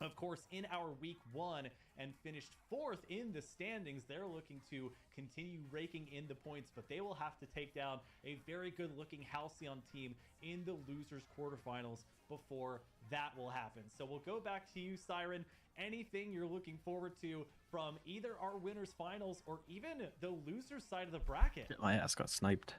Of course, in our week 1 and finished 4th in the standings, they're looking to continue raking in the points, but they will have to take down a very good looking Halcyon team in the losers quarterfinals before that will happen. So we'll go back to you, Siren. Anything you're looking forward to from either our winners finals or even the losers side of the bracket? My ass got sniped.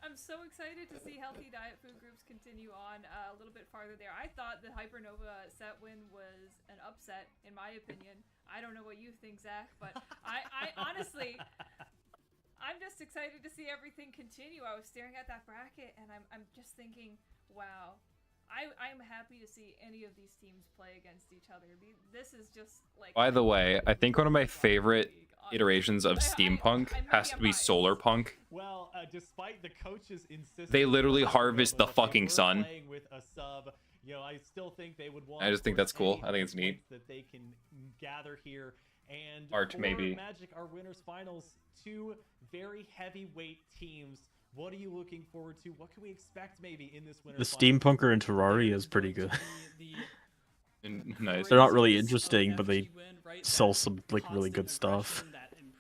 I'm so excited to see Healthy Diet Food Groups continue on a little bit farther there. I thought the Hypernova set win was an upset, in my opinion. I don't know what you think, Zach, but I honestly, I'm just excited to see everything continue. I was staring at that bracket, and I'm just thinking, wow. I'm happy to see any of these teams play against each other. This is just like... By the way, I think one of my favorite iterations of steampunk has to be solar punk. Well, despite the coaches insisting they literally harvest the fucking sun. With a sub, you know, I still think they would want. I just think that's cool. I think it's neat. That they can gather here, and art maybe. Magic, our winners finals, 2 very heavyweight teams. What are you looking forward to? What can we expect maybe in this winter? The Steampunker and Terraria is pretty good. Nice. They're not really interesting, but they sell some like really good stuff.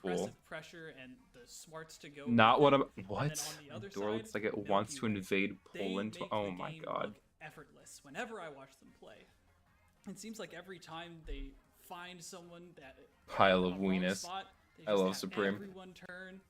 Cool. Pressure and the smarts to go. Not what I'm. What? The door looks like it wants to invade Poland. Oh my god. Effortless. Whenever I watch them play, it seems like every time they find someone that Pile of weenus. I love Supreme. Everyone turn.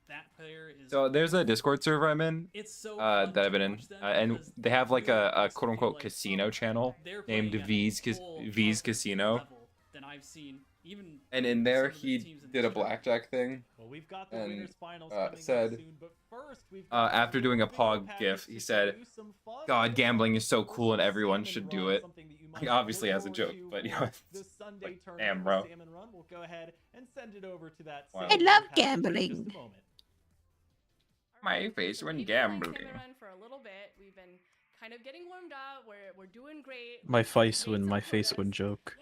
That player is so there's a Discord server I'm in that I've been in, and they have like a quote-unquote casino channel named V's Casino. Than I've seen, even and in there he did a blackjack thing, well, we've got the and finals said soon, but first after doing a Pog GIF, he said, "God, gambling is so cool and everyone should do it." Like, obviously as a joke, but you know, like, damn, bro. We'll go ahead and send it over to that. Wow. I love gambling. My face when We've gambling. been run for a little bit. We've been kind of getting warmed up. We're doing great. My face when my face when joke.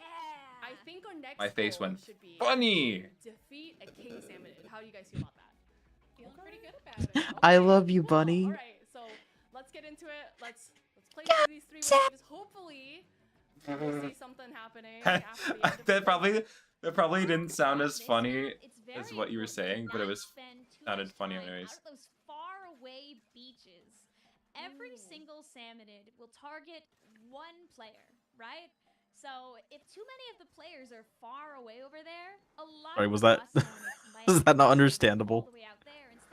I think our next My face goal went should be funny. to defeat a king salmonid. How do you guys feel about that? Feeling pretty good about it. I love you, bunny. All right, so let's get into it. Let's play through these 3 waves. Hopefully, we'll see something happening. After the end of that probably didn't sound as funny as what you were saying, but it was sounded funny anyways. Out of those faraway beaches, every single salmonid will target one player, right? So if too many of the players are far away over there, a lot Sorry, of was that was that not understandable?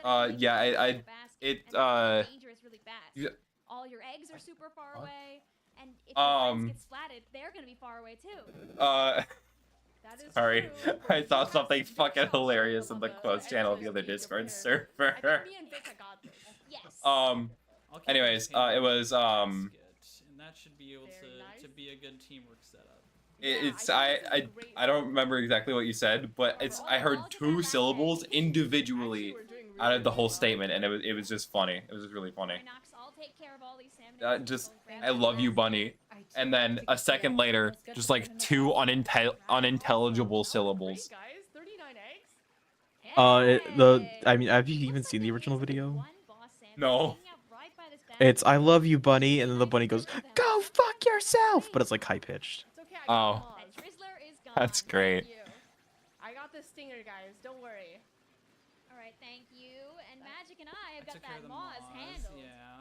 Yeah, dangerous really fast. Yeah. All your eggs are super far away, and if your friends get splatted, they're gonna be far away too. That is Sorry, true. I saw something fucking hilarious in the closed channel of the other Discord server. I think me and Vic got this. Yes. Anyways, it was and that should be able to be a good teamwork setup. I don't remember exactly what you said, but I heard 2 syllables individually out of the whole statement, and it was just funny. It was just really funny. I love you, bunny. And then a second later, just like 2 unintelligible syllables. I mean, have you even seen the original video? No. It's I love you, bunny, and then the bunny goes, "Go fuck yourself," but it's like high pitched. Oh, that's great. I got this stinger, guys. Don't worry. All right, thank you. And Magic and I have got that Moz handled.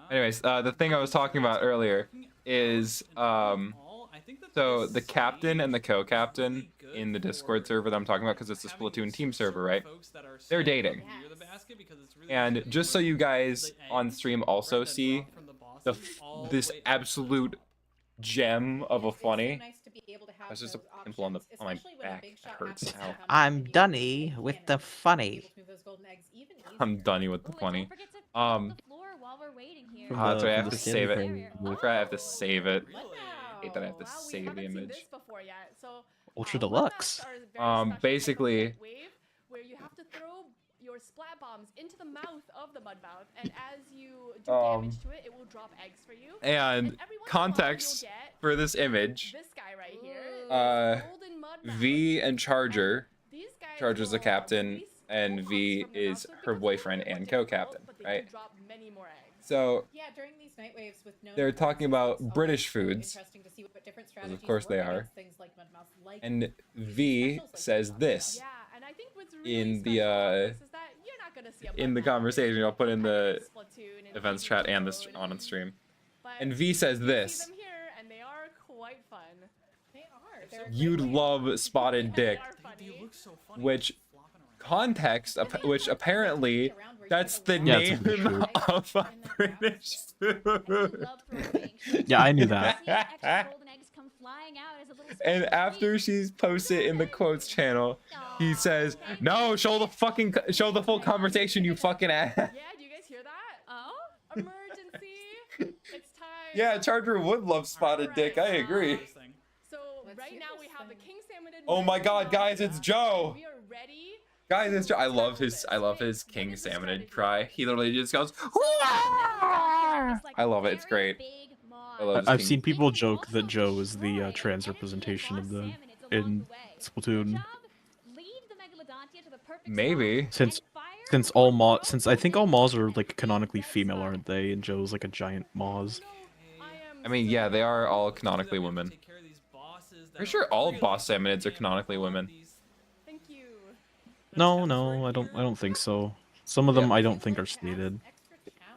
Anyways, the thing I was talking about earlier is so the captain and the co-captain in the Discord server that I'm talking about, because it's a Splatoon team server, right? They're dating. And just so you guys on stream also see this absolute gem of a funny. That's just a pimple on my back. It hurts. Ow. I'm Dunny with the funny. I'm Dunny with the funny. That's right, I have to save it. That's right, I have to save it. I hate that I have to save the image. Ultra Deluxe. Basically, where you have to throw your splat bombs into the mouth of the mudmouth, and as you do damage to it, it will drop eggs for you. And context for this image, this guy right here, V and Charger. Charger's the captain, and V is her boyfriend and co-captain, right? many more eggs. So Yeah, during these night waves with no. they're talking about it's British always foods. Interesting to see what different Because strategies of course they work are. against things like Mudmouse, like And using V specials like says Mudmouse. this Yeah, and I think what's really in special about this is that you're not gonna see a the Mudmouse conversation. I'll put in the Splatoon and events even chat and Code, on the stream. but And V says you this. see them here, and they are quite fun. They are. They're You'd love Spotted Dick, They look so funny. which context, which apparently that's the Yeah, it's name a British food. of a British food. Yeah, I knew that. And after she's posted in the quotes channel, he says, "No, show the full conversation, you fucking ass." Yeah, do you guys hear that? Oh, emergency! It's time. Yeah, Charger would love Spotted Dick. I agree. So right now we have the king salmon. Oh my God, guys, it's Joe. We are ready. Guys, it's Joe. I love his king salmonid cry. He literally just goes. I love it. It's great. I love his I've king- seen people joke that Joe is the trans representation of the in Splatoon. Maybe. Since I think all Maws are like canonically female, aren't they? And Joe's like a giant Maws. I mean, yeah, they are all canonically women. Pretty sure all boss salmonids are canonically women. Thank you. No, I don't think so. Some of them I don't think are stated.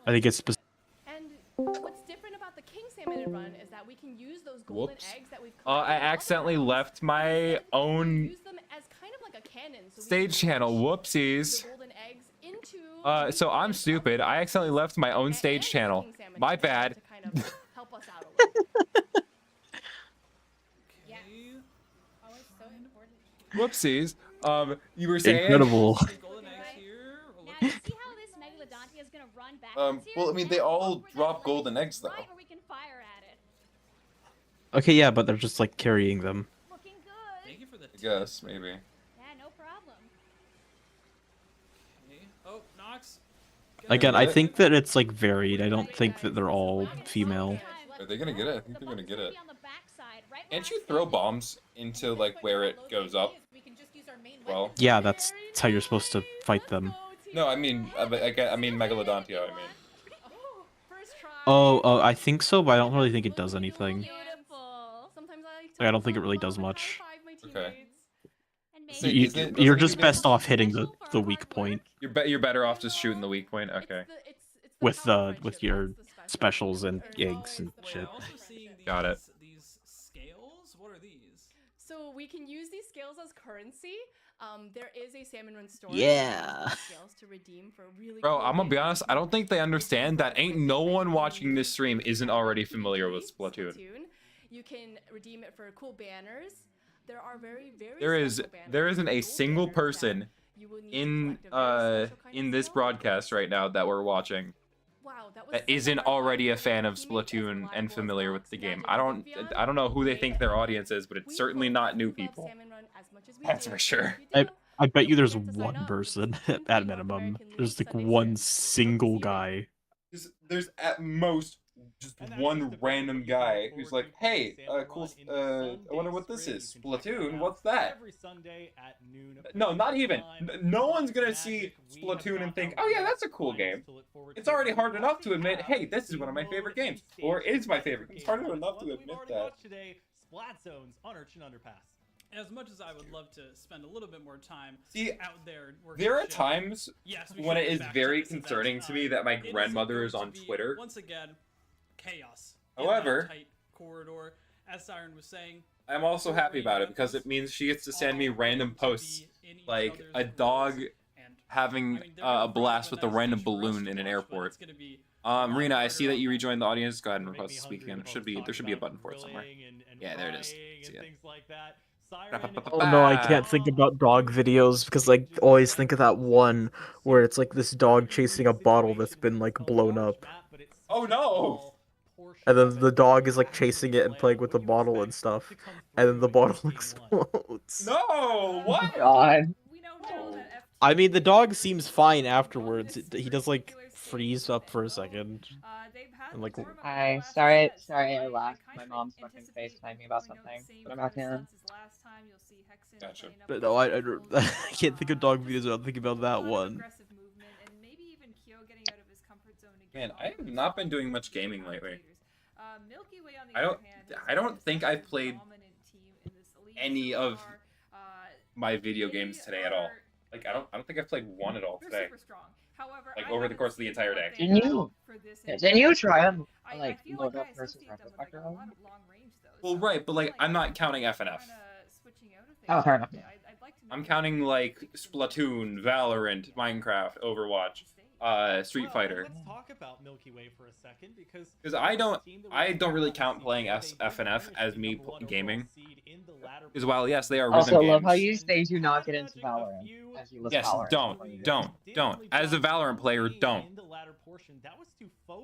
I think it's specific. And what's different about the king salmon run is that we can use those golden Whoops. eggs that we've I accidentally left my own use them as kind of like a cannon. So we stage channel. Whoopsies. the golden eggs into So I'm stupid. I accidentally left my own stage channel. king salmon My to bad. kind of help us out a little bit. always so important. Whoopsies. You were saying. Incredible. Now, you see how this Megalodontia is gonna run back Well, I mean, they all drop golden eggs though. right where we can fire at it. Okay, yeah, but they're just like carrying them. Looking good. Thank you for the I guess maybe. Yeah, no problem. Oh, Nox. Again, I think that it's like varied. I don't think that they're all female. Are they gonna get it? I think they're gonna get it. On the backside, right where Can't you throw bombs into like where it goes up? We can just use our main Well, Yeah, that's how you're supposed to fight them. no, I mean, I mean Megalodontia. I mean. First try. Oh, I think so, but I don't really think it does anything. Beautiful. Sometimes I like to Like, I don't think it really myself does and much. high-five my Okay. teammates. So You, is it- you're doesn't just it best off hitting the weak point You're better off just shooting the weak point. Okay. with your specials and eggs and shit. I'm also seeing Got it. These scales. What are these? So we can use these scales as currency. There is a salmon run store. Yeah. Scales to redeem for really. Bro, cool I'm gonna be things. honest. I don't think they understand that ain't no one watching this stream isn't already familiar with Splatoon. You can redeem it for cool banners. There are very special banners. There isn't a Gold single banners person that you will need to in collect a very special kind in of this seal. broadcast right now that we're watching Wow, that was that such a isn't hard already a fight. fan of Teammates as Splatoon and reliable as familiar with Alex, the game. Magic, I don't know who they Vivian, think their audience is, but it's we certainly both not new love people. Salmon Run as much as we That's do. for sure. If you do, I bet you there's feel free to sign one up. person It's at North minimum. American There's League like Sunday one Service. single Let's see. guy. There's at most just And that's one just the random video guy you can who's look like, forward to "Hey, Salmon cool. Run in the I wonder what this Sunday is. Spring. You can check it Splatoon. out What's that?" Every Sunday at noon. No, not even. Online. No one's gonna Magic, see we have Splatoon and got think, our "Oh yeah, weekly that's a cool finals game." to look forward It's to. already hard enough to We admit, have "Hey, this is Team one of my Mode favorite and games," Stage or "It's my Mode favorite." It's game harder modes. enough One to we've admit already that. watched today, Splat Zones on Urchin Underpass. As much as I would love to spend a little bit more time See, out there working there are shit, times yes, we when should it get is back to very this event. concerning to me that my It is grandmother is going on to be, Twitter. Once again, chaos. in that However, tight corridor, as Siren was saying. I'm also happy about it because it means she gets to send me random posts, like a dog having a blast with a random balloon in an airport. Rena, I see that you rejoined the audience. Go ahead and request to speak again. There should be a button for it somewhere. Yeah, there it is. See it. Oh no, I can't think about dog videos because I always think of that one where it's like this dog chasing a bottle that's been like blown up. Oh no! And then the dog is like chasing it and playing with the bottle and stuff. And then the bottle explodes. No! What? God. We know now that F2 I mean, the dog seems fine afterwards. He does like freeze up for a second. they've had And, like, more of a Hi, last sorry, set, so sorry I I laughed. kind My of mom's fucking anticipate FaceTiming me about going out the something. same But I'm back kinda in. stunts as last time. You'll see Hexen Gotcha. playing up But with no, the I full I can't think of dog videos without thinking about a that lot of one. aggressive movement, and maybe even Kyo getting out of his comfort zone again. Man, I have not been doing much gaming lately. Milky Way, on the I don't think I've played any of my video games today at all. Like I don't think I've played one at all today. However, like over the course of the entire day. Didn't you try to like load up versus retrospective? Well, right, but like I'm not counting FNF. Oh, fair enough. I'm counting like Splatoon, Valorant, Minecraft, Overwatch, Street Fighter. Let's talk about Milky Way for a second because I don't really count playing FNF as me gaming. Because while yes, they are rhythm also games. love how you say do not get into Valorant. As you list Yes, Valorant. don't. As a Valorant player, don't.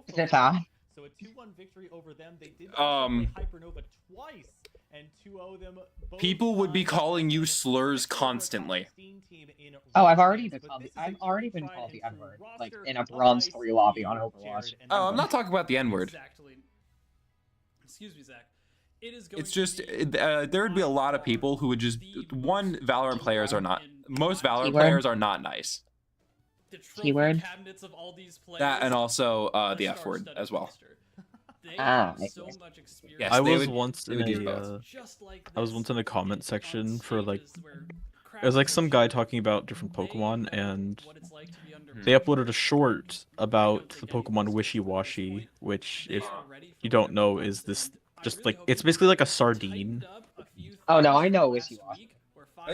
Is it bad? So a 2-1 victory over them. They did Hypernova twice and 2-0 them. People would be calling you slurs constantly. Oh, I've already been called the N-word, like in a Bronze 3 lobby on Overwatch. Oh, I'm not talking about the N-word. Excuse me, Zach. It's just there would be a lot of people who would just Valorant players are not most Valorant players are not nice. Keyword. That and also the F word as well. Yes, I was once in a comment section for like it was like some guy talking about different Pokemon, and they uploaded a short about the Pokemon Wishy-Washy, which if you don't know is this just like it's basically like a sardine. Oh no, I know Wishy-Washy.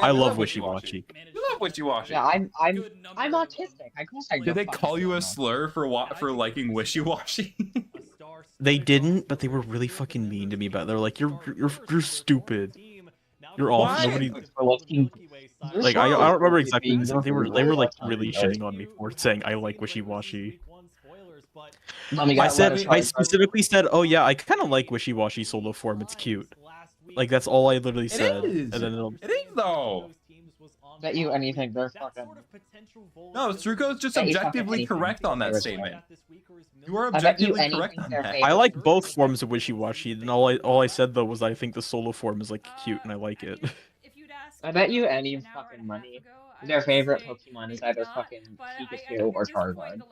I love Wishy-Washy. You love Wishy-Washy. Yeah, I'm autistic. I guess I Did they call you a slur for liking Wishy-Washy? They didn't, but they were really fucking mean to me about it. They're like, you're stupid. You're awful. Nobody like I don't remember exactly. They were like really shitting on me for saying I like Wishy-Washy. I specifically said, oh yeah, I kind of like Wishy-Washy solo form. It's cute. Like that's all I literally said. It is though. Bet you anything, they're fucking. No, Struco's just objectively correct on that statement. You are objectively correct on that. I like both forms of Wishy-Washy. And all I said though was I think the solo form is like cute and I like it. I bet you any fucking money their favorite Pokemon is either fucking Pikachu or Charizard.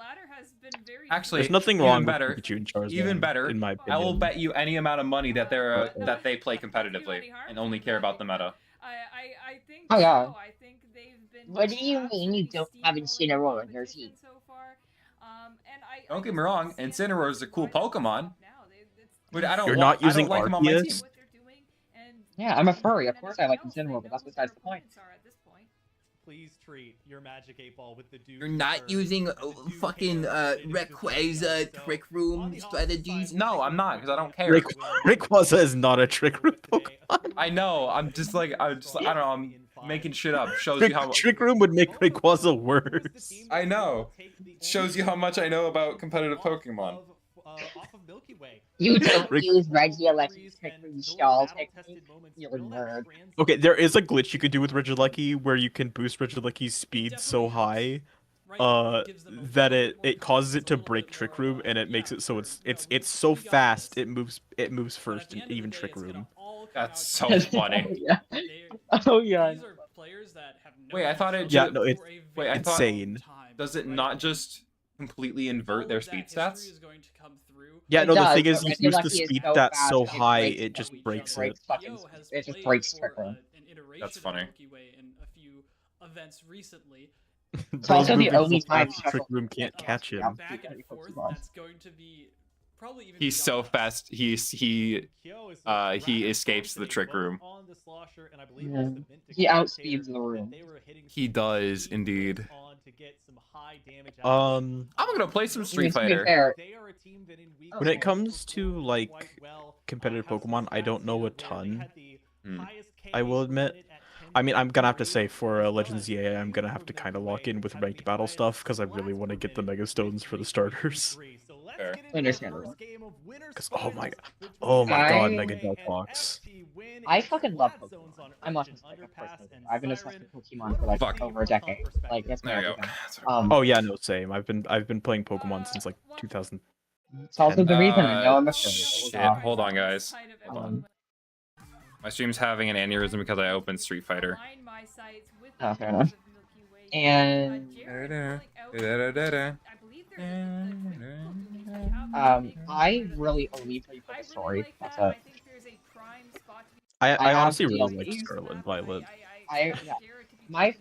Actually, there's nothing wrong with Pikachu and Charizard. Even better, in my opinion. I will bet you any amount of money that they play competitively and only care about the meta. I think oh yeah. so. I think they've been what do you mean you don't have Incineroar on your team? Don't get me wrong, Incineroar is a cool Pokemon. But I don't. You're not using like him on my team. Yeah, I'm a furry. Of course I like Incineroar, but that's besides the point. Please treat your Magic 8-Ball with the You're not using fucking Rayquaza Trick Room strategies? No, I'm not, because I don't care. Rayquaza is not a Trick Room Pokemon. I know. I'm just like I don't know. I'm making shit up. Shows you how Trick Room would make Rayquaza worse. I know. Shows you how much I know about competitive Pokemon. Off of Milky Way. You don't use Regieleki Trick Room Stall technique. You're a nerd. Okay, there is a glitch you can do with Regieleki where you can boost Regieleki's speed so high that it causes it to break Trick Room, and it makes it so it's so fast it moves first in even Trick Room. That's so funny. Oh yeah. Wait, I thought it. Yeah, no, it's insane. Does it not just completely invert their speed stats? Yeah, no, the thing is, you use the speed stat so high, it just breaks it. It just breaks Trick Room. That's funny. It's also the only time Trick Room can't catch him. He's so fast. He escapes the Trick Room. Yeah. He outspeeds the room. He does indeed. I'm gonna play some Street Fighter. When it comes to like competitive Pokemon, I don't know a ton. I will admit. I mean, I'm gonna have to say for Legends EA, I'm gonna have to kind of lock in with ranked battle stuff because I really want to get the Mega Stones for the starters. Understandable. Because oh my god, Mega Delphox. I fucking love Pokemon. I'm not just like a person. I've been obsessed with Pokemon for like over a decade. Like that's my everything. Oh yeah, no, same. I've been playing Pokemon since like 2000. It's also the reason I know I'm a fan. Shit, hold on, guys. Hold on. My stream's having an aneurysm because I opened Street Fighter. Oh, fair enough. And I really only play for the story. That's it. I have honestly really like DLCs. Scarlet and Violet. My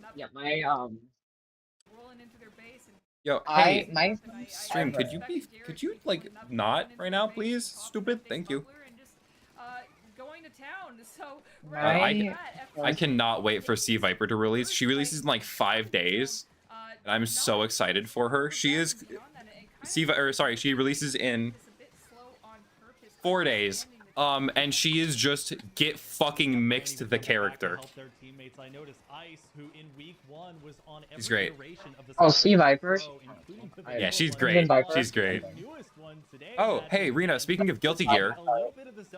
Yo, hey, stream, could you like not right now, please? Stupid, thank you. Going to town. So I cannot wait for Sea Viper to release. She releases in like 5 days, and I'm so excited for her. She is she releases in 4 days. And she is just get fucking mixed the character. She's great. Oh, Sea Viper. Yeah, she's great. She's great. Oh, hey, Rena, speaking of Guilty Gear,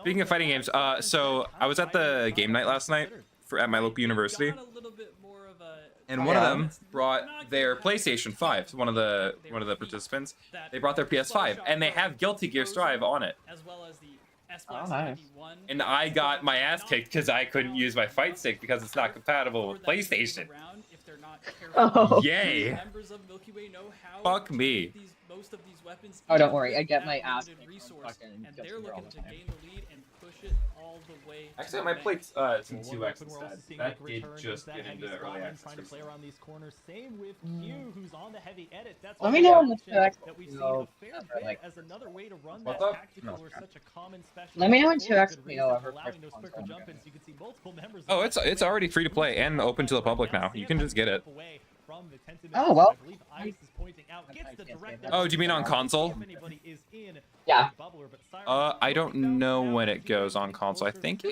speaking of fighting games, so I was at the game night last night at my local university, and one of them brought their PlayStation 5. One of the participants, they brought their PS5, and they have Guilty Gear Strive on it. As well as the Oh, nice. And I got my ass kicked because I couldn't use my fight stick because it's not compatible with PlayStation. Oh. Yay! Fuck me. Oh, don't worry, I get my ass kicked from fucking and they're looking to gain the lead and push it all the way. Actually, my plate's in 2x instead. That did just get into early access. Let me know in the chat. What's up? Let me know in 2x if you know ever. Oh, it's already free to play and open to the public now. You can just get it. Oh well. Oh, do you mean on console? Yeah. I don't know when it goes on console. I think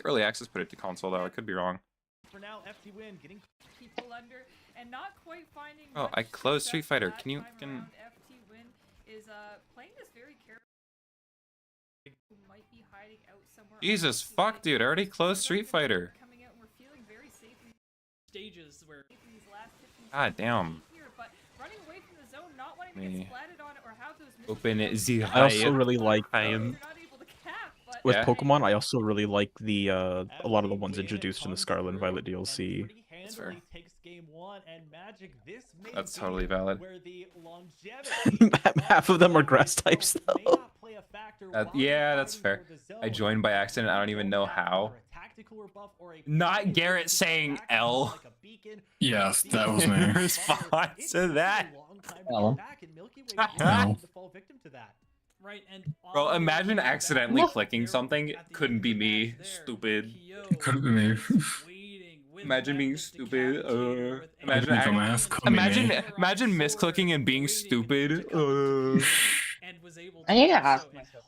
early access put it to console though. I could be wrong. Oh, I closed Street Fighter. Can you Jesus fuck, dude! I already closed Street Fighter. Stages where God damn. Me. Open it. I also really like with Pokemon. I also really like the a lot of the ones introduced in the Scarlet and Violet DLC. That's fair. That's totally valid. Half of them are grass types though. Yeah, that's fair. I joined by accident. I don't even know how. Not Garrett saying L. Yes, that was me. Response to that. No. Right, and bro, imagine accidentally clicking something. Couldn't be me. Stupid. Couldn't be me. Imagine being stupid. Imagine misclicking and being stupid. I need to ask myself.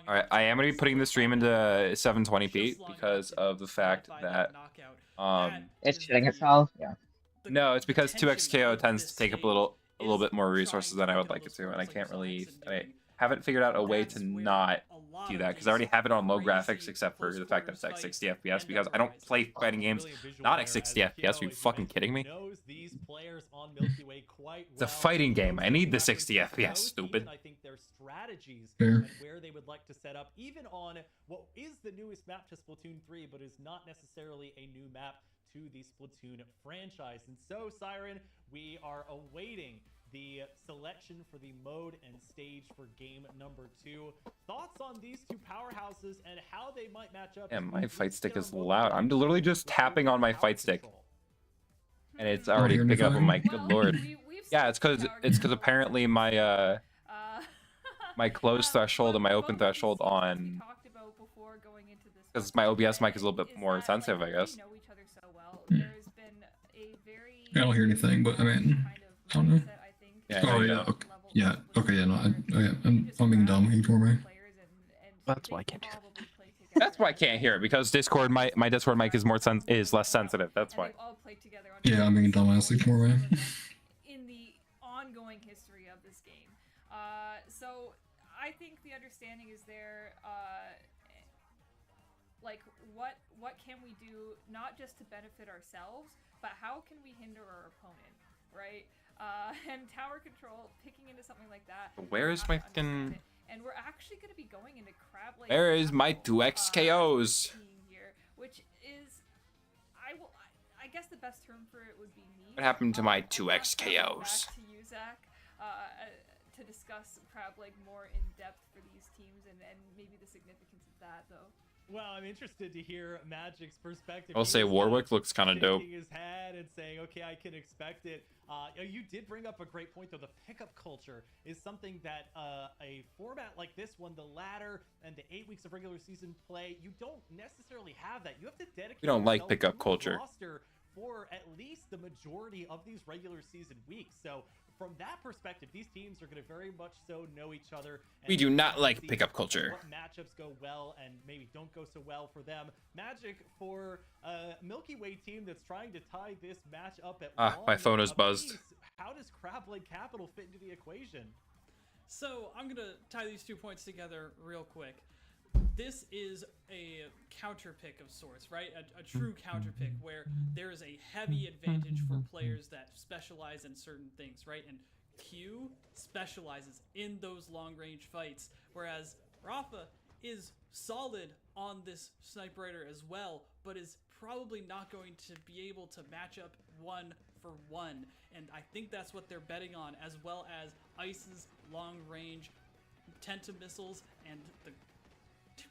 Alright, I am gonna be putting the stream into 720p because of the fact that it's shitting itself. Yeah. No, it's because 2xKO tends to take up a little bit more resources than I would like it to, and I can't really. I haven't figured out a way to not do that because I already have it on low graphics, except for the fact that it's at 60 FPS. Because I don't play fighting games not at 60 FPS. Are you fucking kidding me? It's a fighting game. I need the 60 FPS. Stupid. I think their strategies and where they would like to set up, even on what is the newest map to Splatoon 3, but is not necessarily a new map to the Splatoon franchise. And so, Siren, we are awaiting the selection for the mode and stage for game number 2. Thoughts on these two powerhouses and how they might match up? Yeah, my fight stick is loud. I'm literally just tapping on my fight stick, and it's already picking up on my good lord. Yeah, it's because apparently my my closed threshold and my open threshold on, because my OBS mic is a little bit more sensitive, I guess. I don't hear anything, but I mean, I don't know. Yeah, oh yeah, okay. Yeah, okay, yeah, no, I'm being dumb. Ignore me. That's why I can't hear it. That's why I can't hear it, because Discord, my Discord mic is less sensitive. That's why. Yeah, I'm being dumbass. Ignore me. In the ongoing history of this game, so I think the understanding is there. Like, what can we do, not just to benefit ourselves, but how can we hinder our opponent, right? And tower control, picking into something like that. Where is my fucking... And we're actually going to be going into Crab Lake. Where is my 2xKOs? Here, which is, I guess the best term for it would be me. What happened to my 2x Back KOs? to you, Zach, to discuss Crab Leg more in depth for these teams and maybe the significance of that, though. Well, I'm interested to hear Magic's perspective. I'll say Warwick looks kind of dope. Shaking his head and saying, "Okay, I can expect it." You did bring up a great point, though. The pickup culture is something that a format like this one, the ladder and the 8 weeks of regular season play, you don't necessarily have that. You have to dedicate. We don't like yourself pickup to a culture. roster for at least the majority of these regular season weeks. So from that perspective, these teams are going to very much so know each other. We do not like pickup culture. What matchups go well and maybe don't go so well for them. Magic for a Milky Way team that's trying to tie this match up at my phone is buzzed. How does Crab Leg Capital fit into the equation? So I'm gonna tie these 2 points together real quick. This is a counter pick of sorts, right? A true counter pick where there is a heavy advantage for players that specialize in certain things, right? And Q specializes in those long range fights, whereas Rafa is solid on this sniper raider as well, but is probably not going to be able to match up 1-for-1. And I think that's what they're betting on, as well as Ice's long range Tenta missiles and the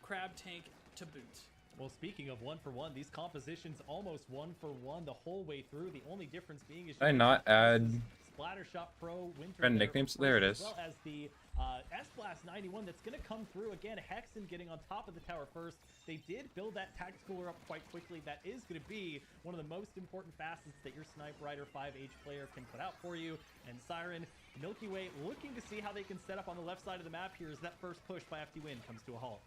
crab tank to boot. Well, speaking of 1-for-1, these compositions almost 1-for-1 the whole way through. The only difference being is Did I not add Splattershot Pro Winter friend nicknames? There it is. As well as the S-Blast 91 that's going to come through again. Hexen getting on top of the tower first. They did build that tactical up quite quickly. That is going to be one of the most important facets that your Snipe Rider 5H player can put out for you. And Siren, Milky Way looking to see how they can set up on the left side of the map here as that first push by FD Win comes to a halt.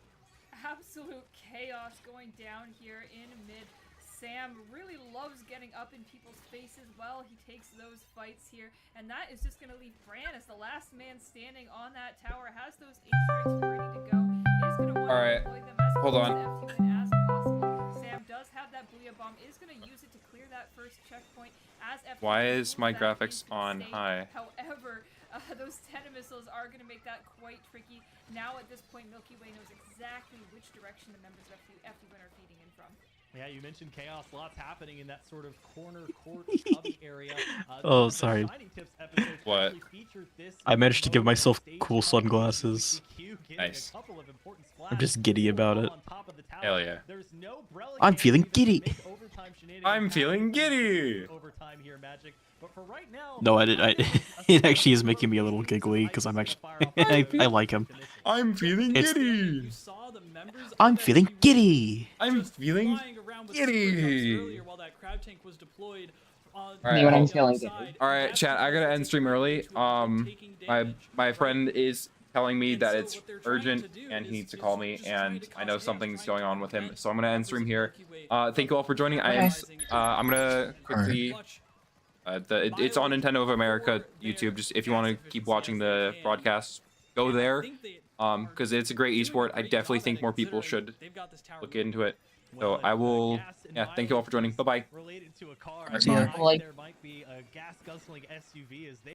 Absolute chaos going down here in mid. Sam really loves getting up in people's faces. Well, he takes those fights here, and that is just going to leave Bran as the last man standing on that tower. Has those 8 strikes ready to go. He's going to want to deploy them as Hold on. as possible. Sam does have that Booyah Bomb. Is going to use it to clear that first checkpoint. As FD Why is my graphics on high? However, those Tenta missiles are going to make that quite tricky. Now at this point, Milky Way knows exactly which direction the members of FD Win are feeding in from. Yeah, you mentioned chaos. Lots happening in that sort of corner court cubby area. Oh, sorry. What? I managed to give myself cool sunglasses. Nice. I'm just giddy about it. Hell yeah. I'm feeling giddy. I'm feeling giddy. No, it actually is making me a little giggly because I'm actually I like him. I'm feeling giddy. I'm feeling giddy. I'm feeling giddy. Alright, chat, I gotta end stream early. My friend is telling me that it's urgent and he needs to call me, and I know something's going on with him, so I'm gonna end stream here. Thank you all for joining. I'm gonna quickly it's on Nintendo of America YouTube. Just if you want to keep watching the broadcast, go there. Because it's a great esport. I definitely think more people should look into it. So I will, yeah, thank you all for joining. Bye-bye. Related to a car, Yeah. there might be a gas guzzling SUV as they